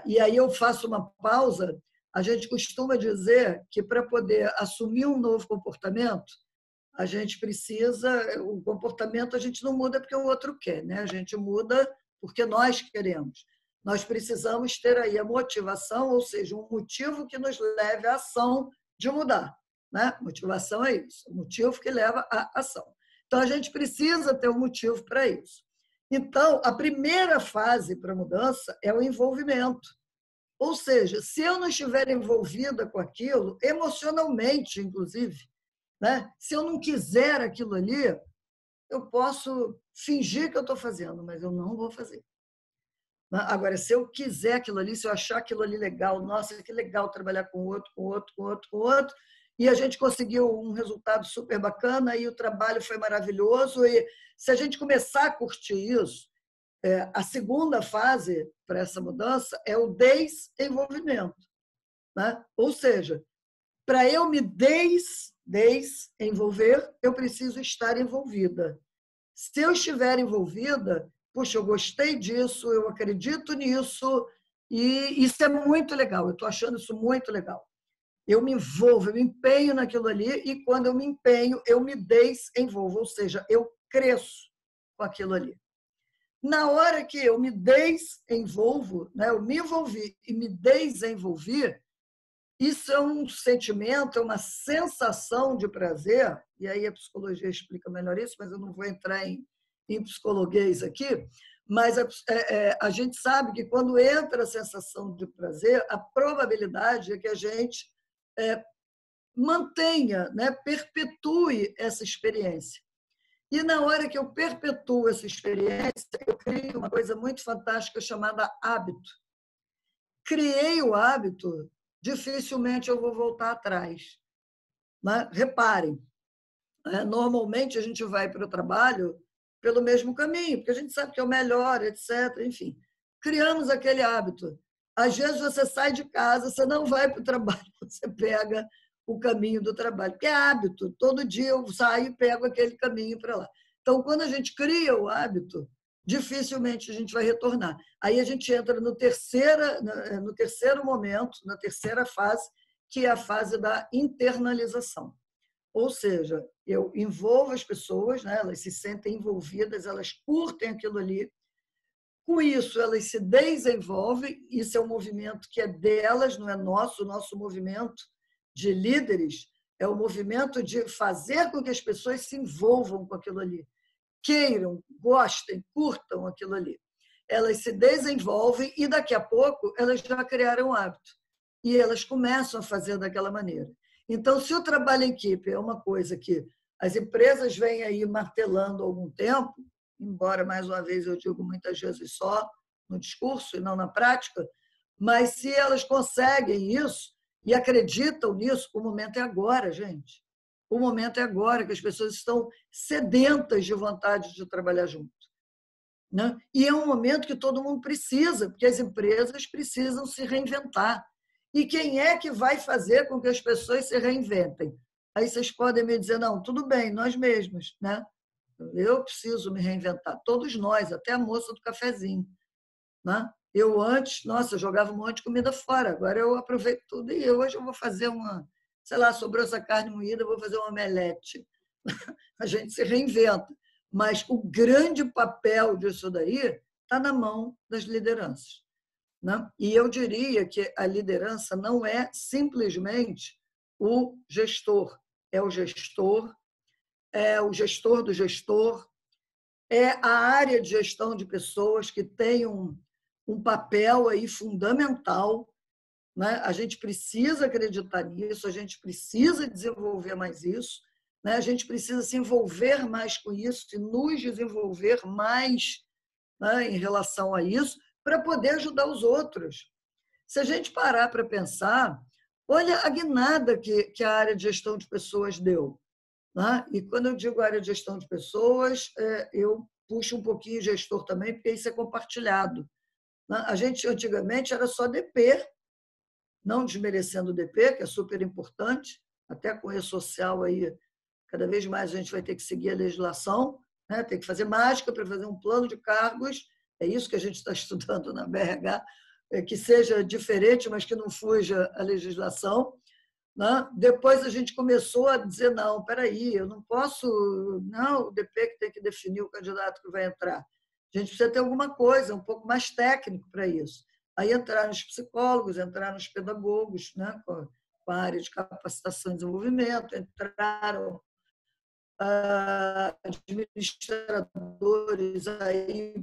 e aí eu faço uma pausa. A gente costuma dizer que para poder assumir um novo comportamento, a gente precisa, o comportamento a gente não muda porque o outro quer, né? A gente muda porque nós queremos. Nós precisamos ter aí a motivação, ou seja, um motivo que nos leve à ação de mudar, né? Motivação é isso, o motivo que leva à ação. Então, a gente precisa ter um motivo para isso. Então, a primeira fase para a mudança é o envolvimento. Ou seja, se eu não estiver envolvida com aquilo, emocionalmente, inclusive, né? Se eu não quiser aquilo ali, eu posso fingir que eu estou fazendo, mas eu não vou fazer. Agora, se eu quiser aquilo ali, se eu achar aquilo ali legal, nossa, que legal trabalhar com outro, com outro, com outro, com outro, e a gente conseguiu um resultado super bacana, e o trabalho foi maravilhoso, e se a gente começar a curtir isso, a segunda fase para essa mudança é o desenvolvimento. Né? Ou seja, para eu me desenvolver, eu preciso estar envolvida. Se eu estiver envolvida, puxa, eu gostei disso, eu acredito nisso, e isso é muito legal, eu estou achando isso muito legal. Eu me envolvo, eu me empenho naquilo ali, e quando eu me empenho, eu me desenvolvo, ou seja, eu cresço com aquilo ali. Na hora que eu me desenvolvo, né, eu me envolvi e me desenvolvi, isso é um sentimento, é uma sensação de prazer, e aí a psicologia explica melhor isso, mas eu não vou entrar em psicologuês aqui, mas a gente sabe que quando entra a sensação de prazer, a probabilidade é que a gente mantenha, né, perpetue essa experiência. E na hora que eu perpetuo essa experiência, eu crio uma coisa muito fantástica chamada hábito. Criei o hábito, dificilmente eu vou voltar atrás. Né? Reparem, normalmente a gente vai para o trabalho pelo mesmo caminho, porque a gente sabe que é o melhor, etc. Enfim, criamos aquele hábito. Às vezes você sai de casa, você não vai para o trabalho, você pega o caminho do trabalho, porque é hábito. Todo dia eu saio e pego aquele caminho para lá. Então, quando a gente cria o hábito, dificilmente a gente vai retornar. Aí a gente entra no terceiro momento, na terceira fase, que é a fase da internalização. Ou seja, eu envolvo as pessoas, né? Elas se sentem envolvidas, elas curtem aquilo ali. Com isso, elas se desenvolvem. Isso é um movimento que é delas, não é nosso. O nosso movimento de líderes é o movimento de fazer com que as pessoas se envolvam com aquilo ali, queiram, gostem, curtam aquilo ali. Elas se desenvolvem e, daqui a pouco, elas já criaram hábito. E elas começam a fazer daquela maneira. Então, se o trabalho em equipe é uma coisa que as empresas vêm aí martelando há algum tempo, embora, mais uma vez, eu digo muitas vezes só no discurso e não na prática, mas se elas conseguem isso e acreditam nisso, o momento é agora, gente. O momento é agora, que as pessoas estão sedentas de vontade de trabalhar junto. Né? E é um momento que todo mundo precisa, porque as empresas precisam se reinventar. E quem é que vai fazer com que as pessoas se reinventem? Aí vocês podem me dizer, não, tudo bem, nós mesmos, né? Eu preciso me reinventar, todos nós, até a moça do cafezinho. Né? Eu antes, nossa, eu jogava um monte de comida fora, agora eu aproveito tudo e hoje eu vou fazer sei lá, sobrou essa carne moída, eu vou fazer uma omelete. A gente se reinventa. Mas o grande papel disso daí está na mão das lideranças. Né? E eu diria que a liderança não é simplesmente o gestor, é o gestor do gestor, é a área de gestão de pessoas que tem um papel aí fundamental. Né? A gente precisa acreditar nisso, a gente precisa desenvolver mais isso, né? A gente precisa se envolver mais com isso e nos desenvolver mais, né, em relação a isso, para poder ajudar os outros. Se a gente parar para pensar, olha a guinada que a área de gestão de pessoas deu. Né? E quando eu digo área de gestão de pessoas, eu puxo um pouquinho gestor também, porque isso é compartilhado. Né? A gente, antigamente, era só DP, não desmerecendo o DP, que é super importante, até com o E-Social aí, cada vez mais a gente vai ter que seguir a legislação, né? Tem que fazer mágica para fazer um plano de cargos, é isso que a gente está estudando na BRH, que seja diferente, mas que não fuja a legislação. Né? Depois a gente começou a dizer, não, espera aí, eu não posso, não, o DP que tem que definir o candidato que vai entrar. A gente precisa ter alguma coisa, um pouco mais técnico para isso. Aí entraram os psicólogos, entraram os pedagogos, né, com a área de capacitação e desenvolvimento, entraram administradores aí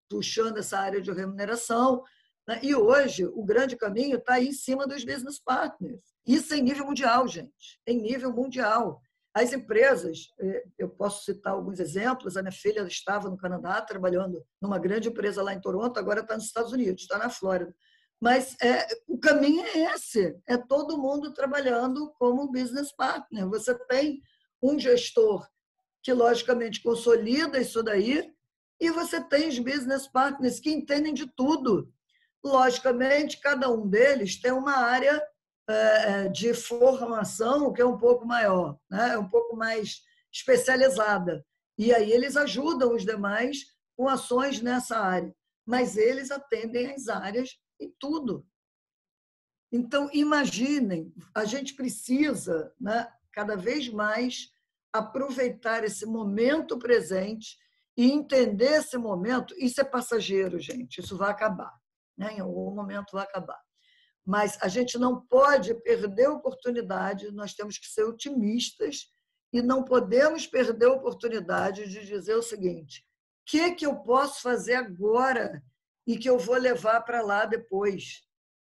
puxando essa área de remuneração, né? E hoje, o grande caminho está aí em cima dos business partners. Isso em nível mundial, gente, em nível mundial. As empresas, eu posso citar alguns exemplos, a minha filha estava no Canadá trabalhando numa grande empresa lá em Toronto, agora está nos Estados Unidos, está na Flórida. Mas o caminho é esse, é todo mundo trabalhando como business partner. Você tem um gestor que, logicamente, consolida isso daí, e você tem os business partners que entendem de tudo. Logicamente, cada um deles tem uma área de formação que é um pouco maior, né? É um pouco mais especializada. E aí eles ajudam os demais com ações nessa área. Mas eles atendem as áreas em tudo. Então, imaginem, a gente precisa, né, cada vez mais aproveitar esse momento presente e entender esse momento. Isso é passageiro, gente, isso vai acabar. Né? Em algum momento vai acabar. Mas a gente não pode perder a oportunidade, nós temos que ser otimistas e não podemos perder a oportunidade de dizer o seguinte: o que eu posso fazer agora e que eu vou levar para lá depois?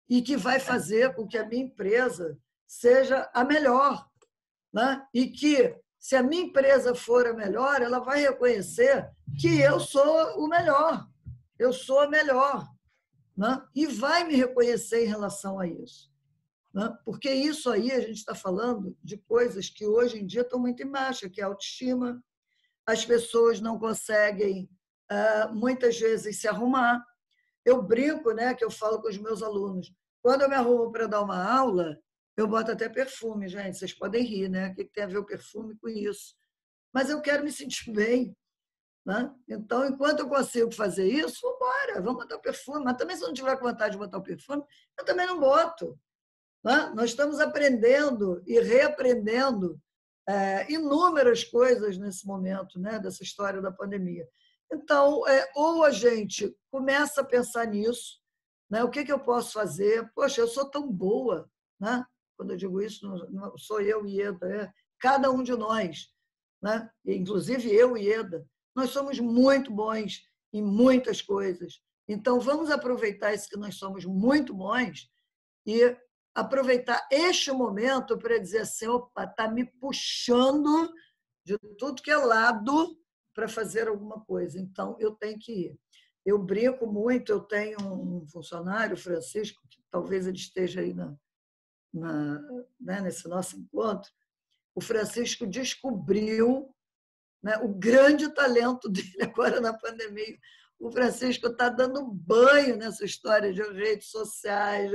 E que vai fazer com que a minha empresa seja a melhor. Né? E que, se a minha empresa for a melhor, ela vai reconhecer que eu sou o melhor, eu sou a melhor. Né? E vai me reconhecer em relação a isso. Né? Porque isso aí a gente está falando de coisas que hoje em dia estão muito em baixa, que é a autoestima. As pessoas não conseguem, muitas vezes, se arrumar. Eu brinco, né, que eu falo com os meus alunos. Quando eu me arrumo para dar uma aula, eu boto até perfume, gente. Vocês podem rir, né? O que tem a ver o perfume com isso? Mas eu quero me sentir bem. Né? Então, enquanto eu consigo fazer isso, vamos embora, vamos botar o perfume. Mas também, se eu não tiver vontade de botar o perfume, eu também não boto. Né? Nós estamos aprendendo e reaprendendo inúmeras coisas nesse momento, né, dessa história da pandemia. Então, ou a gente começa a pensar nisso, né, o que eu posso fazer? Poxa, eu sou tão boa. Né? Quando eu digo isso, não sou eu e Ieda, é cada um de nós. Né? Inclusive eu e Ieda. Nós somos muito bons em muitas coisas. Então, vamos aproveitar isso que nós somos muito bons e aproveitar este momento para dizer assim: opa, está me puxando de tudo que é lado para fazer alguma coisa. Então, eu tenho que ir. Eu brinco muito, eu tenho um funcionário, Francisco, que talvez ele esteja aí né, nesse nosso encontro. O Francisco descobriu, né, o grande talento dele agora na pandemia. O Francisco está dando banho nessa história de redes sociais.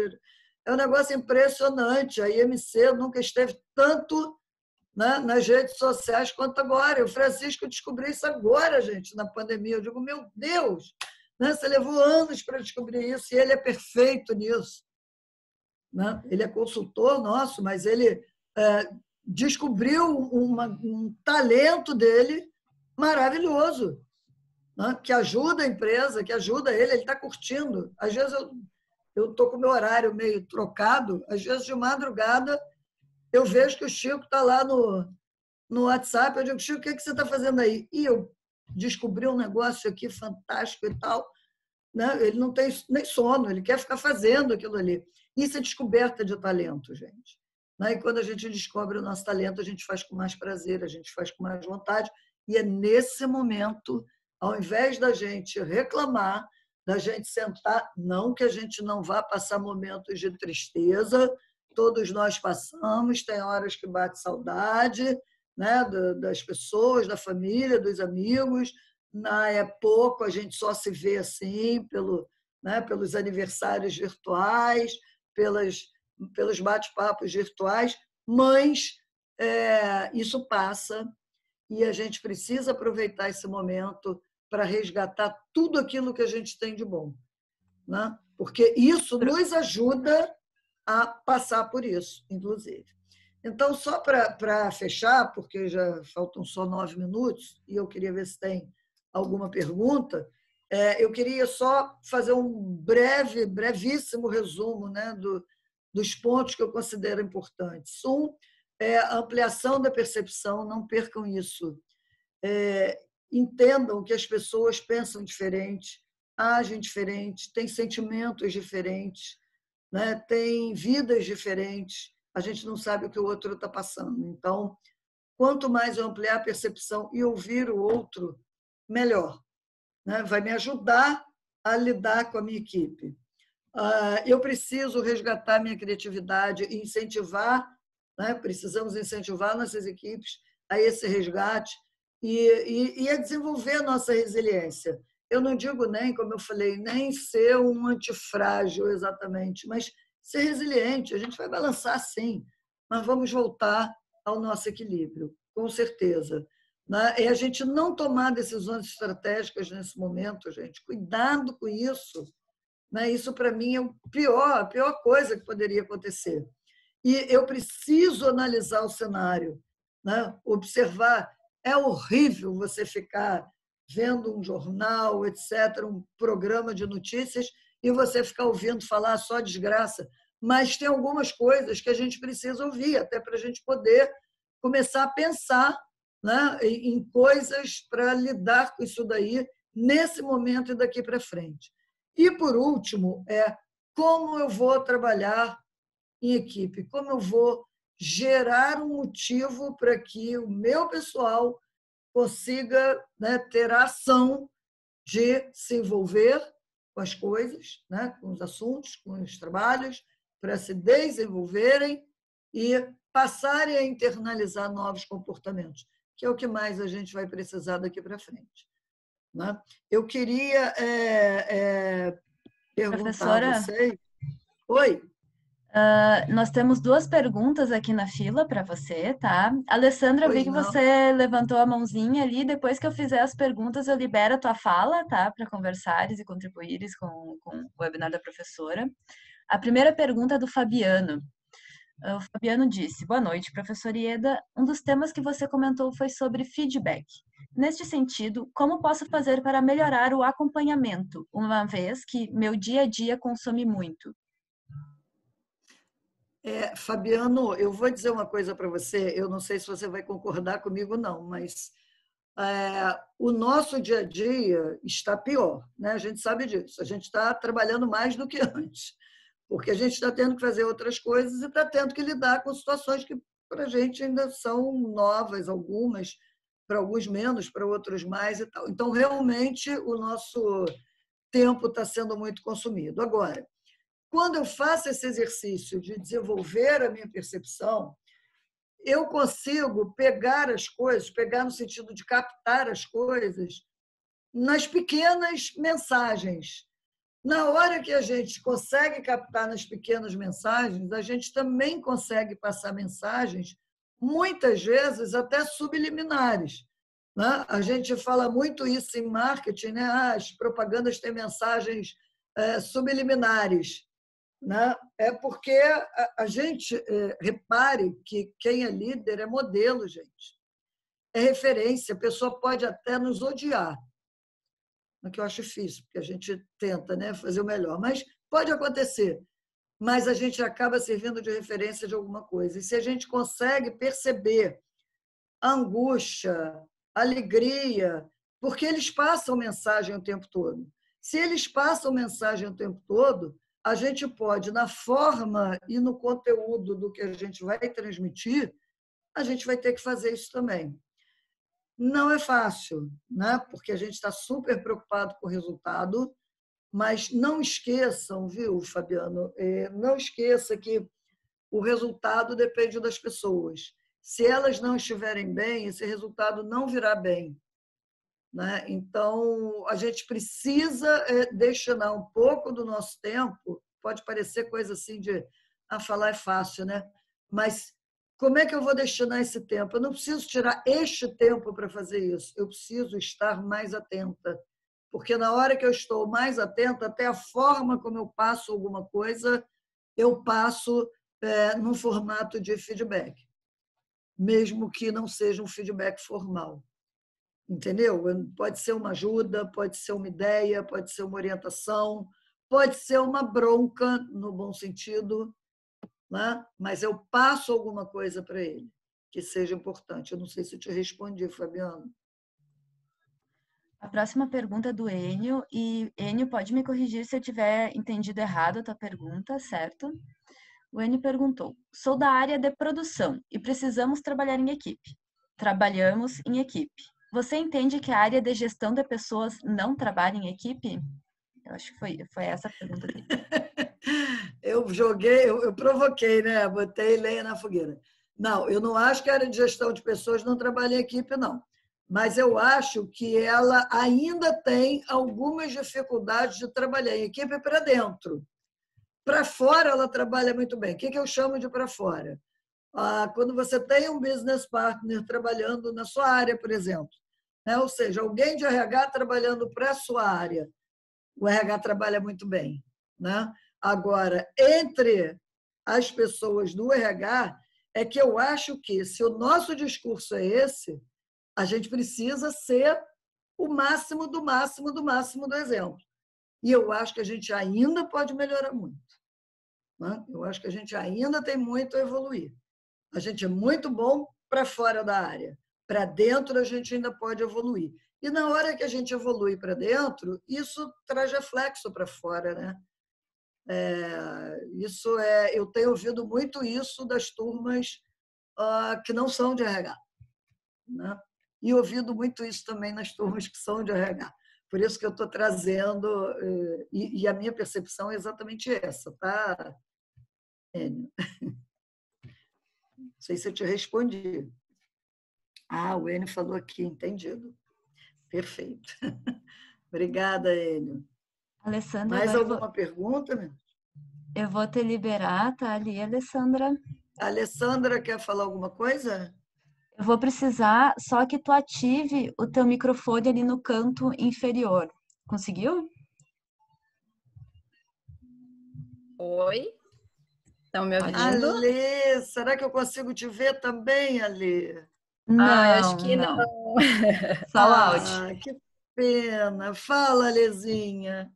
É um negócio impressionante. A IMC nunca esteve tanto, né, nas redes sociais quanto agora. E o Francisco descobriu isso agora, gente, na pandemia. Eu digo, meu Deus, né, você levou anos para descobrir isso e ele é perfeito nisso. Né? Ele é consultor nosso, mas ele descobriu um talento dele maravilhoso, né? Que ajuda a empresa, que ajuda ele está curtindo. Às vezes eu estou com o meu horário meio trocado, às vezes de madrugada eu vejo que o Chico está lá no WhatsApp, eu digo, Chico, o que você está fazendo aí? E eu descobri um negócio aqui fantástico e tal. Né? Ele não tem nem sono, ele quer ficar fazendo aquilo ali. Isso é descoberta de talento, gente. Né? E quando a gente descobre o nosso talento, a gente faz com mais prazer, a gente faz com mais vontade. E é nesse momento, ao invés da gente reclamar, da gente sentar, não que a gente não vá passar momentos de tristeza, todos nós passamos, tem horas que bate saudade, né, das pessoas, da família, dos amigos. É pouco, a gente só se vê assim, né, pelos aniversários virtuais, pelos bate-papos virtuais, mas isso passa e a gente precisa aproveitar esse momento para resgatar tudo aquilo que a gente tem de bom. Né? Porque isso nos ajuda a passar por isso, inclusive. Então, só para fechar, porque já faltam só 9 minutos, e eu queria ver se tem alguma pergunta, eu queria só fazer um brevíssimo resumo, né, dos pontos que eu considero importantes. Um é a ampliação da percepção, não percam isso. Entendam que as pessoas pensam diferente, agem diferente, têm sentimentos diferentes, né? Têm vidas diferentes. A gente não sabe o que o outro está passando. Então, quanto mais eu ampliar a percepção e ouvir o outro, melhor, né? Vai me ajudar a lidar com a minha equipe. Eu preciso resgatar minha criatividade e incentivar, né? Precisamos incentivar nossas equipes a esse resgate e a desenvolver a nossa resiliência. Eu não digo nem, como eu falei, nem ser um antifrágil exatamente, mas ser resiliente. A gente vai balançar sim, mas vamos voltar ao nosso equilíbrio, com certeza. Né? E a gente não tomar decisões estratégicas nesse momento, gente. Cuidado com isso. Né? Isso, para mim, é a pior coisa que poderia acontecer. E eu preciso analisar o cenário, né? Observar. É horrível você ficar vendo um jornal, etc., um programa de notícias, e você ficar ouvindo falar só desgraça. Mas tem algumas coisas que a gente precisa ouvir, até para a gente poder começar a pensar, né, em coisas para lidar com isso daí nesse momento e daqui para frente. E, por último, como eu vou trabalhar em equipe, como eu vou gerar um motivo para que o meu pessoal consiga, né, ter a ação de se envolver com as coisas, né, com os assuntos, com os trabalhos, para se desenvolverem e passarem a internalizar novos comportamentos, que é o que mais a gente vai precisar daqui para frente. Né? Eu queria perguntar a Professora, vocês. Oi. nós temos duas perguntas aqui na fila para você, tá? Alessandra, eu vi Pois que não. você levantou a mãozinha ali. Depois que eu fizer as perguntas, eu libero a tua fala, tá? Para conversares e contribuires com o webinar da professora. A primeira pergunta é do Fabiano. O Fabiano disse: Boa noite, professora Ieda. Um dos temas que você comentou foi sobre feedback. Neste sentido, como posso fazer para melhorar o acompanhamento, uma vez que meu dia a dia consome muito? Fabiano, eu vou dizer uma coisa para você, eu não sei se você vai concordar comigo, não, mas o nosso dia a dia está pior, né? A gente sabe disso, a gente está trabalhando mais do que antes, porque a gente está tendo que fazer outras coisas e está tendo que lidar com situações que para a gente ainda são novas, algumas, para alguns menos, para outros mais e tal. Então, realmente, o nosso tempo está sendo muito consumido. Agora, quando eu faço esse exercício de desenvolver a minha percepção, eu consigo pegar as coisas, pegar no sentido de captar as coisas, nas pequenas mensagens. Na hora que a gente consegue captar nas pequenas mensagens, a gente também consegue passar mensagens, muitas vezes até subliminares. Né? A gente fala muito isso em marketing, né? As propagandas têm mensagens subliminares. Né? É porque a gente repare que quem é líder é modelo, gente. É referência, a pessoa pode até nos odiar, o que eu acho difícil, porque a gente tenta, né, fazer o melhor, mas pode acontecer. Mas a gente acaba servindo de referência de alguma coisa. E se a gente consegue perceber a angústia, a alegria, porque eles passam mensagem o tempo todo. Se eles passam mensagem o tempo todo, a gente pode, na forma e no conteúdo do que a gente vai transmitir, a gente vai ter que fazer isso também. Não é fácil, né? Porque a gente está super preocupado com o resultado, mas não esqueçam, viu, Fabiano? Não esqueça que o resultado depende das pessoas. Se elas não estiverem bem, esse resultado não virá bem. Né? Então, a gente precisa destinar um pouco do nosso tempo, pode parecer coisa assim de falar é fácil, né? Mas como é que eu vou destinar esse tempo? Eu não preciso tirar este tempo para fazer isso, eu preciso estar mais atenta, porque na hora que eu estou mais atenta, até a forma como eu passo alguma coisa, eu passo num formato de feedback, mesmo que não seja um feedback formal. Entendeu? Pode ser uma ajuda, pode ser uma ideia, pode ser uma orientação, pode ser uma bronca, no bom sentido, né? Mas eu passo alguma coisa para ele que seja importante. Eu não sei se eu te respondi, Fabiano. A próxima pergunta é do Enio, e Enio, pode me corrigir se eu tiver entendido errado a tua pergunta, certo? O Enio perguntou: sou da área de produção e precisamos trabalhar em equipe. Trabalhamos em equipe. Você entende que a área de gestão de pessoas não trabalha em equipe? Eu acho que foi essa a pergunta dele. Eu provoquei, né? Botei lenha na fogueira. Não, eu não acho que a área de gestão de pessoas não trabalha em equipe, não. Mas eu acho que ela ainda tem algumas dificuldades de trabalhar em equipe para dentro. Para fora, ela trabalha muito bem. O que eu chamo de para fora? Quando você tem um business partner trabalhando na sua área, por exemplo, né? Ou seja, alguém de RH trabalhando para a sua área, o RH trabalha muito bem, né? Agora, entre as pessoas do RH, é que eu acho que, se o nosso discurso é esse, a gente precisa ser o máximo do máximo do máximo do exemplo. E eu acho que a gente ainda pode melhorar muito, né? Eu acho que a gente ainda tem muito a evoluir. A gente é muito bom para fora da área. Para dentro, a gente ainda pode evoluir. E na hora que a gente evolui para dentro, isso traz reflexo para fora, né? Eu tenho ouvido muito isso das turmas que não são de RH, né? E ouvido muito isso também nas turmas que são de RH. Por isso que eu estou trazendo, e a minha percepção é exatamente essa, tá, Enio? Não sei se eu te respondi. O Enio falou aqui, entendido. Perfeito. Obrigada, Enio. Alessandra, Mais agora alguma pergunta, meu? eu vou te liberar, tá ali, Alessandra. A Alessandra quer falar alguma coisa? Eu vou precisar só que tu ative o teu microfone ali no canto inferior. Conseguiu? Oi? Estão me Pode. ouvindo? Alê, será que eu consigo te ver também, Alê? Eu acho Não, que não. não. Só o áudio. Que pena. Fala, Alezinha.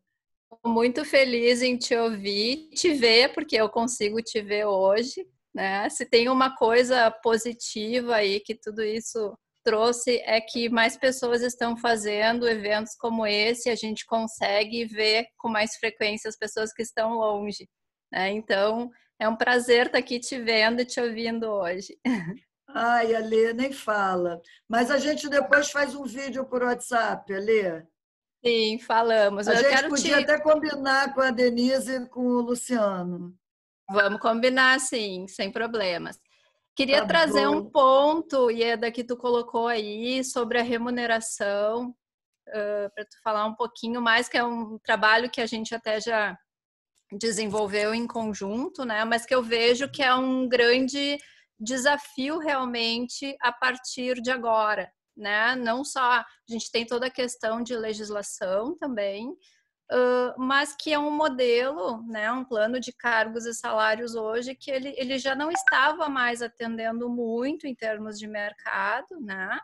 Estou muito feliz em te ouvir, te ver, porque eu consigo te ver hoje, né? Se tem uma coisa positiva aí que tudo isso trouxe é que mais pessoas estão fazendo eventos como esse, a gente consegue ver com mais frequência as pessoas que estão longe, né? Então, é um prazer estar aqui te vendo e te ouvindo hoje. Ai, Alê, nem fala. Mas a gente depois faz um vídeo por WhatsApp, Alê. Sim, falamos. A Eu gente quero podia te. até combinar com a Denise e com o Luciano. Vamos combinar, sim, sem problemas. Queria Tá trazer um bom. ponto, Ieda, que tu colocou aí sobre a remuneração, para tu falar um pouquinho mais, que é um trabalho que a gente até já desenvolveu em conjunto, né? Mas que eu vejo que é um grande desafio realmente a partir de agora, né? Não só a gente tem toda a questão de legislação também, mas que é um modelo, né, um plano de cargos e salários hoje que ele já não estava mais atendendo muito em termos de mercado, né,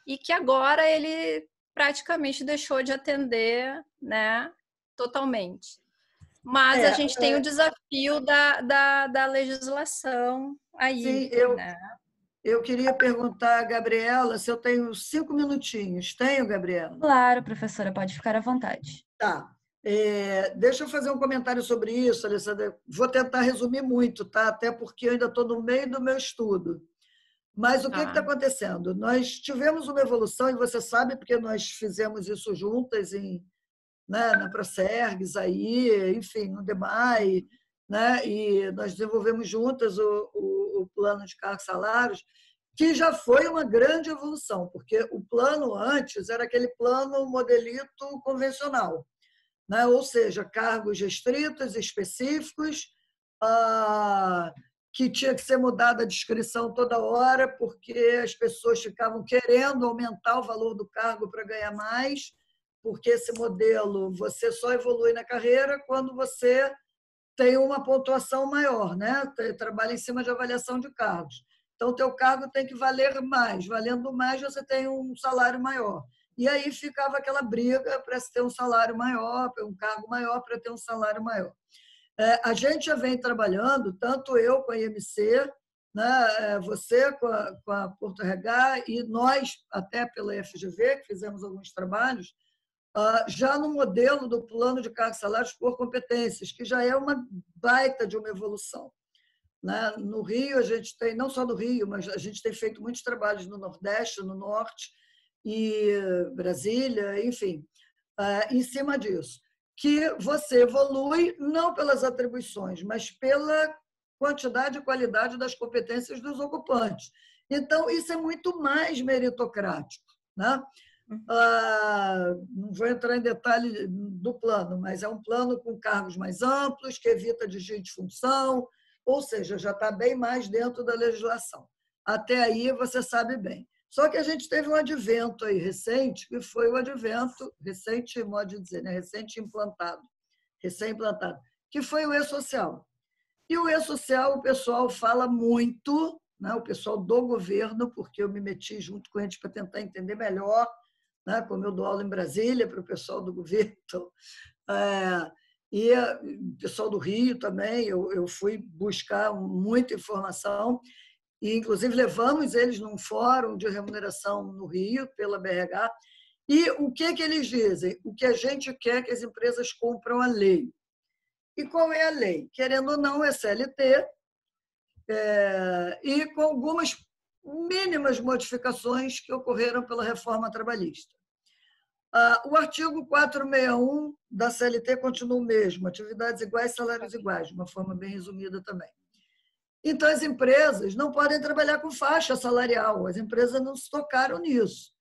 e que agora ele praticamente deixou de atender, né, totalmente. Mas a gente tem o desafio da legislação aí, Sim, eu, né? eu queria perguntar à Gabriela se eu tenho 5 minutinhos. Tenho, Gabriela? Claro, professora, pode ficar à vontade. Tá. Deixa eu fazer um comentário sobre isso, Alessandra. Vou tentar resumir muito, tá? Até porque eu ainda estou no meio do meu estudo. Mas o que está Tá. acontecendo? Nós tivemos uma evolução, e você sabe, porque nós fizemos isso juntas né, na Procergs, aí, enfim, no DEMAI, né? E nós desenvolvemos juntas o plano de cargos e salários, que já foi uma grande evolução, porque o plano antes era aquele plano modelito convencional, né? Ou seja, cargos restritos, específicos, que tinha que ser mudada a descrição toda hora, porque as pessoas ficavam querendo aumentar o valor do cargo para ganhar mais, porque esse modelo você só evolui na carreira quando você tem uma pontuação maior, né? Trabalha em cima de avaliação de cargos. Então, o teu cargo tem que valer mais. Valendo mais, você tem um salário maior. E aí ficava aquela briga para se ter um salário maior, para um cargo maior, para ter um salário maior. A gente já vem trabalhando, tanto eu com a IMC, né? Você com a Porto RH e nós, até pela FGV, que fizemos alguns trabalhos, já no modelo do plano de cargos e salários por competências, que já é uma baita de uma evolução. Né? No Rio, a gente tem, não só no Rio, mas a gente tem feito muitos trabalhos no Nordeste, no Norte, e Brasília, enfim, em cima disso. Que você evolui não pelas atribuições, mas pela quantidade e qualidade das competências dos ocupantes. Então, isso é muito mais meritocrático. Né? Não vou entrar em detalhe do plano, mas é um plano com cargos mais amplos, que evita desvio de função, ou seja, já está bem mais dentro da legislação. Até aí você sabe bem. Só que a gente teve um advento aí recente, que foi o advento, recente, modo de dizer, né? Recém-implantado, que foi o E-Social. E o E-Social, o pessoal fala muito, né? O pessoal do governo, porque eu me meti junto com eles para tentar entender melhor, né? Como eu dou aula em Brasília para o pessoal do governo, então, e o pessoal do Rio também, eu fui buscar muita informação, e inclusive levamos eles num fórum de remuneração no Rio, pela BRH, e o que eles dizem? O que a gente quer que as empresas cumpram a lei. E qual é a lei? Querendo ou não, é CLT, e com algumas mínimas modificações que ocorreram pela reforma trabalhista. O artigo 461 da CLT continua o mesmo, atividades iguais, salários iguais, de uma forma bem resumida também. Então, as empresas não podem trabalhar com faixa salarial, as empresas não se tocaram nisso.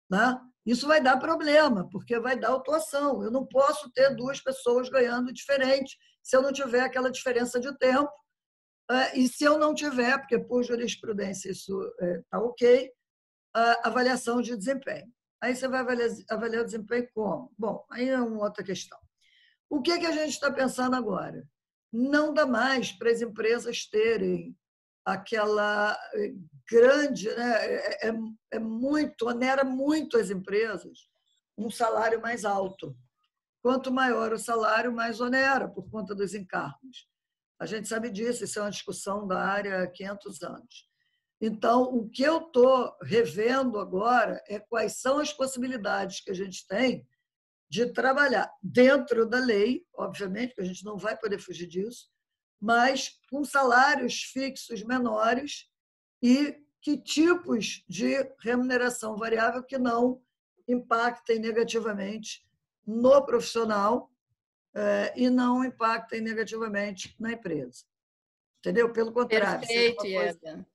Né? Isso vai dar problema, porque vai dar autuação. Eu não posso ter duas pessoas ganhando diferente se eu não tiver aquela diferença de tempo, e se eu não tiver, porque por jurisprudência isso está ok, avaliação de desempenho. Aí você vai avaliar o desempenho como? Bom, aí é uma outra questão. O que a gente está pensando agora? Não dá mais para as empresas terem aquela grande, né, onera muito as empresas um salário mais alto. Quanto maior o salário, mais onera, por conta dos encargos. A gente sabe disso, isso é uma discussão da área há 500 anos. Então, o que eu estou revendo agora é quais são as possibilidades que a gente tem de trabalhar dentro da lei, obviamente, que a gente não vai poder fugir disso, mas com salários fixos menores e que tipos de remuneração variável que não impactem negativamente no profissional e não impactem negativamente na empresa. Entendeu? Pelo contrário. Perfeito, Ieda.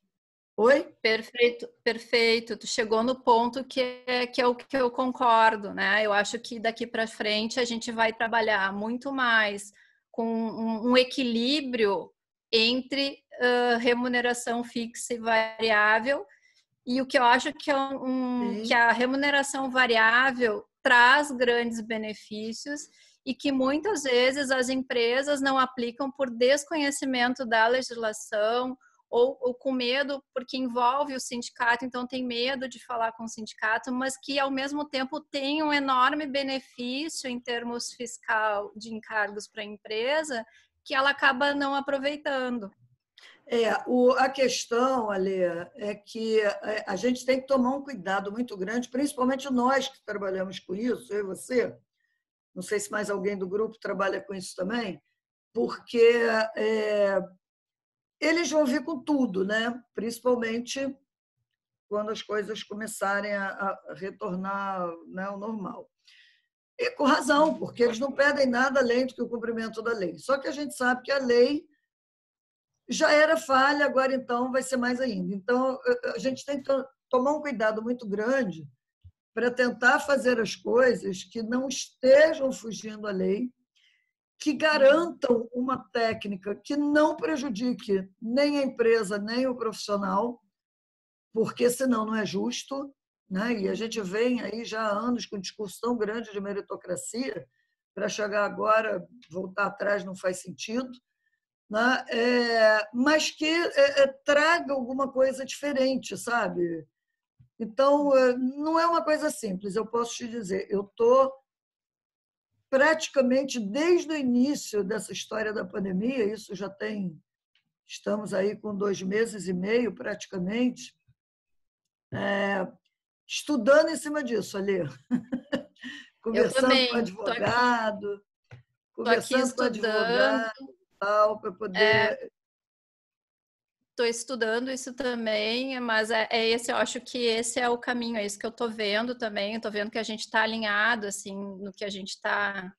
Oi? Perfeito, perfeito. Tu chegou no ponto que é o que eu concordo, né? Eu acho que daqui para frente a gente vai trabalhar muito mais com um equilíbrio entre remuneração fixa e variável. E o que eu acho que que a remuneração variável traz grandes benefícios e que muitas vezes as empresas não aplicam por desconhecimento da legislação ou com medo, porque envolve o sindicato, então tem medo de falar com o sindicato, mas que ao mesmo tempo tem um enorme benefício em termos fiscal de encargos para a empresa, que ela acaba não aproveitando. A questão, Alê, é que a gente tem que tomar um cuidado muito grande, principalmente nós que trabalhamos com isso, eu e você, não sei se mais alguém do grupo trabalha com isso também, porque eles vão vir com tudo, né? Principalmente quando as coisas começarem a retornar, né, ao normal. E com razão, porque eles não pedem nada além do que o cumprimento da lei. Só que a gente sabe que a lei já era falha, agora então vai ser mais ainda. Então, a gente tem que tomar um cuidado muito grande para tentar fazer as coisas que não estejam fugindo à lei, que garantam uma técnica que não prejudique nem a empresa, nem o profissional, porque senão não é justo, né? E a gente vem aí já há anos com um discurso tão grande de meritocracia, para chegar agora, voltar atrás não faz sentido, né? Mas que traga alguma coisa diferente, sabe? Então, não é uma coisa simples, eu posso te dizer, eu estou praticamente desde o início dessa história da pandemia, isso já tem estamos aí com 2 meses e meio, praticamente, estudando em cima disso, ali. Eu Conversando com o também, advogado, tô aqui conversando com o estudando, advogado, tal, para poder... Estou estudando isso também, mas esse, eu acho que esse é o caminho, é isso que eu estou vendo também. Estou vendo que a gente está alinhado assim no que a gente está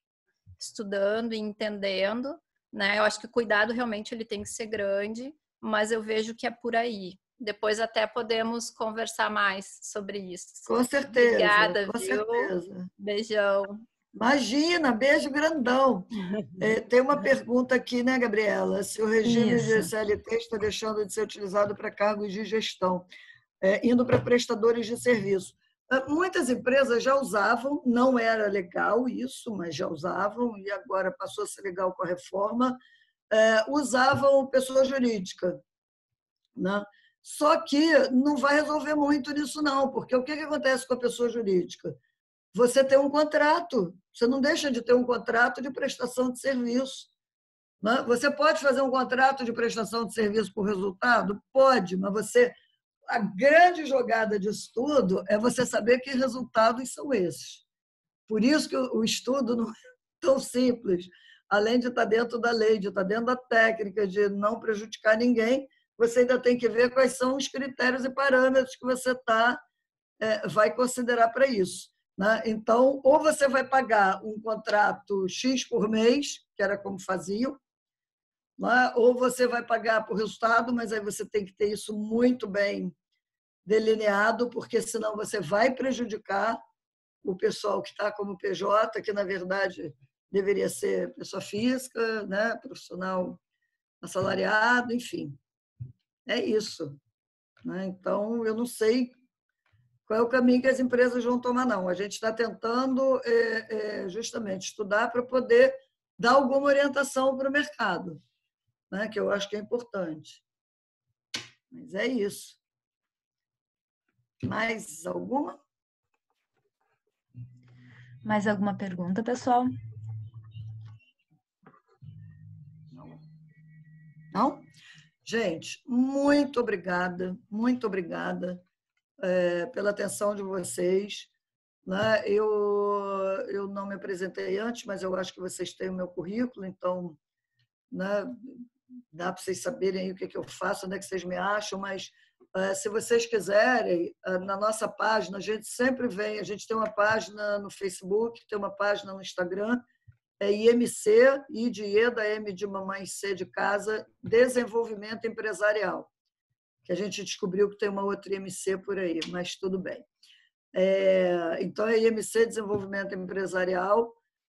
estudando e entendendo, né? Eu acho que o cuidado realmente ele tem que ser grande, mas eu vejo que é por aí. Depois até podemos conversar mais sobre isso. Com certeza, Obrigada, com viu? certeza. Beijão. Imagina, beijo grandão. Tem uma pergunta aqui, né, Gabriela? Se o regime Isso. de CLT está deixando de ser utilizado para cargos de gestão, indo para prestadores de serviço. Muitas empresas já usavam, não era legal isso, mas já usavam, e agora passou a ser legal com a reforma, usavam pessoa jurídica, né? Só que não vai resolver muito nisso, não, porque o que acontece com a pessoa jurídica? Você tem um contrato, você não deixa de ter um contrato de prestação de serviço. Né? Você pode fazer um contrato de prestação de serviço por resultado? Pode, mas a grande jogada disso tudo é você saber que resultados são esses. Por isso que o estudo não é tão simples. Além de estar dentro da lei, de estar dentro da técnica, de não prejudicar ninguém, você ainda tem que ver quais são os critérios e parâmetros que você vai considerar para isso. Né? Então, ou você vai pagar um contrato X por mês, que era como faziam, né? Ou você vai pagar por resultado, mas aí você tem que ter isso muito bem delineado, porque senão você vai prejudicar o pessoal que está como PJ, que na verdade deveria ser pessoa física, né? Profissional assalariado, enfim. É isso. Né? Então, eu não sei qual é o caminho que as empresas vão tomar, não. A gente está tentando justamente estudar para poder dar alguma orientação para o mercado, né? Que eu acho que é importante. Mas é isso. Mais alguma? Mais alguma pergunta, pessoal? Não? Gente, muito obrigada pela atenção de vocês. Né? Eu não me apresentei antes, mas eu acho que vocês têm o meu currículo, então, né, dá para vocês saberem o que eu faço, onde é que vocês me acham, mas se vocês quiserem, na nossa página, a gente sempre vem, a gente tem uma página no Facebook, tem uma página no Instagram, IMC, I de Ieda, M de mamãe, C de casa, Desenvolvimento Empresarial, que a gente descobriu que tem uma outra IMC por aí, mas tudo bem. Então, é IMC Desenvolvimento Empresarial.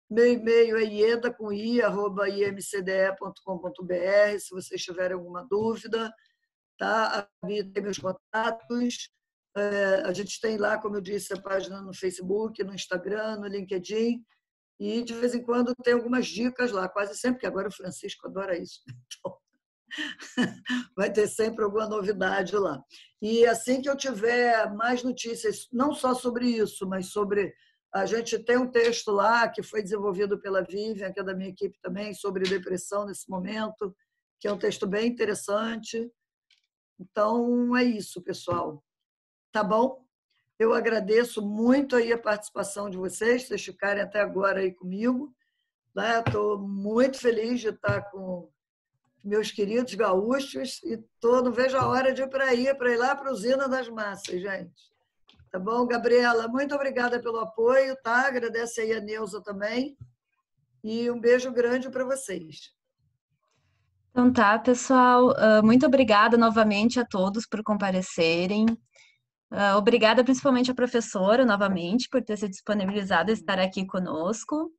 Meu e-mail é ieda@imcde.com.br, se vocês tiverem alguma dúvida. Tá? Tem meus contatos. A gente tem lá, como eu disse, a página no Facebook, no Instagram, no LinkedIn. E, de vez em quando, tem algumas dicas lá, quase sempre, porque agora o Francisco adora isso. Então, vai ter sempre alguma novidade lá. E assim que eu tiver mais notícias, não só sobre isso, mas sobre... A gente tem um texto lá que foi desenvolvido pela Vivian, que é da minha equipe também, sobre depressão nesse momento, que é um texto bem interessante. Então, é isso, pessoal. Tá bom? Eu agradeço muito aí a participação de vocês ficarem até agora aí comigo. Estou muito feliz de estar com meus queridos gaúchos e não vejo a hora de ir para ir lá para a Usina das Massas, gente. Tá bom, Gabriela? Muito obrigada pelo apoio, tá? Agradece aí a Neuza também. E um beijo grande para vocês. Então tá, pessoal. Muito obrigada novamente a todos por comparecerem. Obrigada principalmente à professora, novamente, por ter se disponibilizado a estar aqui conosco.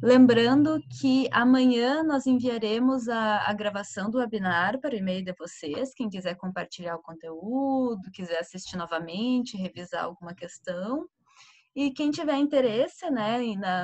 Lembrando que amanhã nós enviaremos a gravação do webinar para o e-mail de vocês. Quem quiser compartilhar o conteúdo, quiser assistir novamente, revisar alguma questão. E quem tiver interesse, né,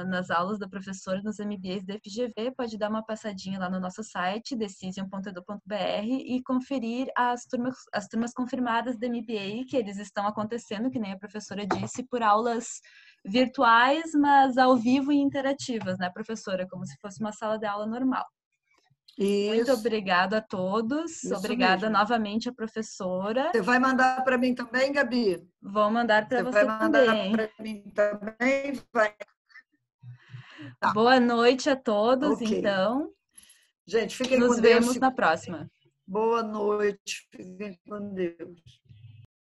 nas aulas da professora nos MBAs da FGV, pode dar uma passadinha lá no nosso site, decision.edu.br, e conferir as turmas confirmadas da MBA, que eles estão acontecendo, que nem a professora disse, por aulas virtuais, mas ao vivo e interativas, né, professora? Como se fosse uma sala de aula normal. Muito Isso, obrigada a todos. isso Obrigada mesmo. novamente à professora. Você vai mandar para mim também, Gabi? Vou mandar para Você vai você mandar também. para mim também? Vai. Tá, Boa noite a todos, ok. então. Gente, fiquem Nos com Deus. vemos na próxima. Boa noite. Fiquem com Deus.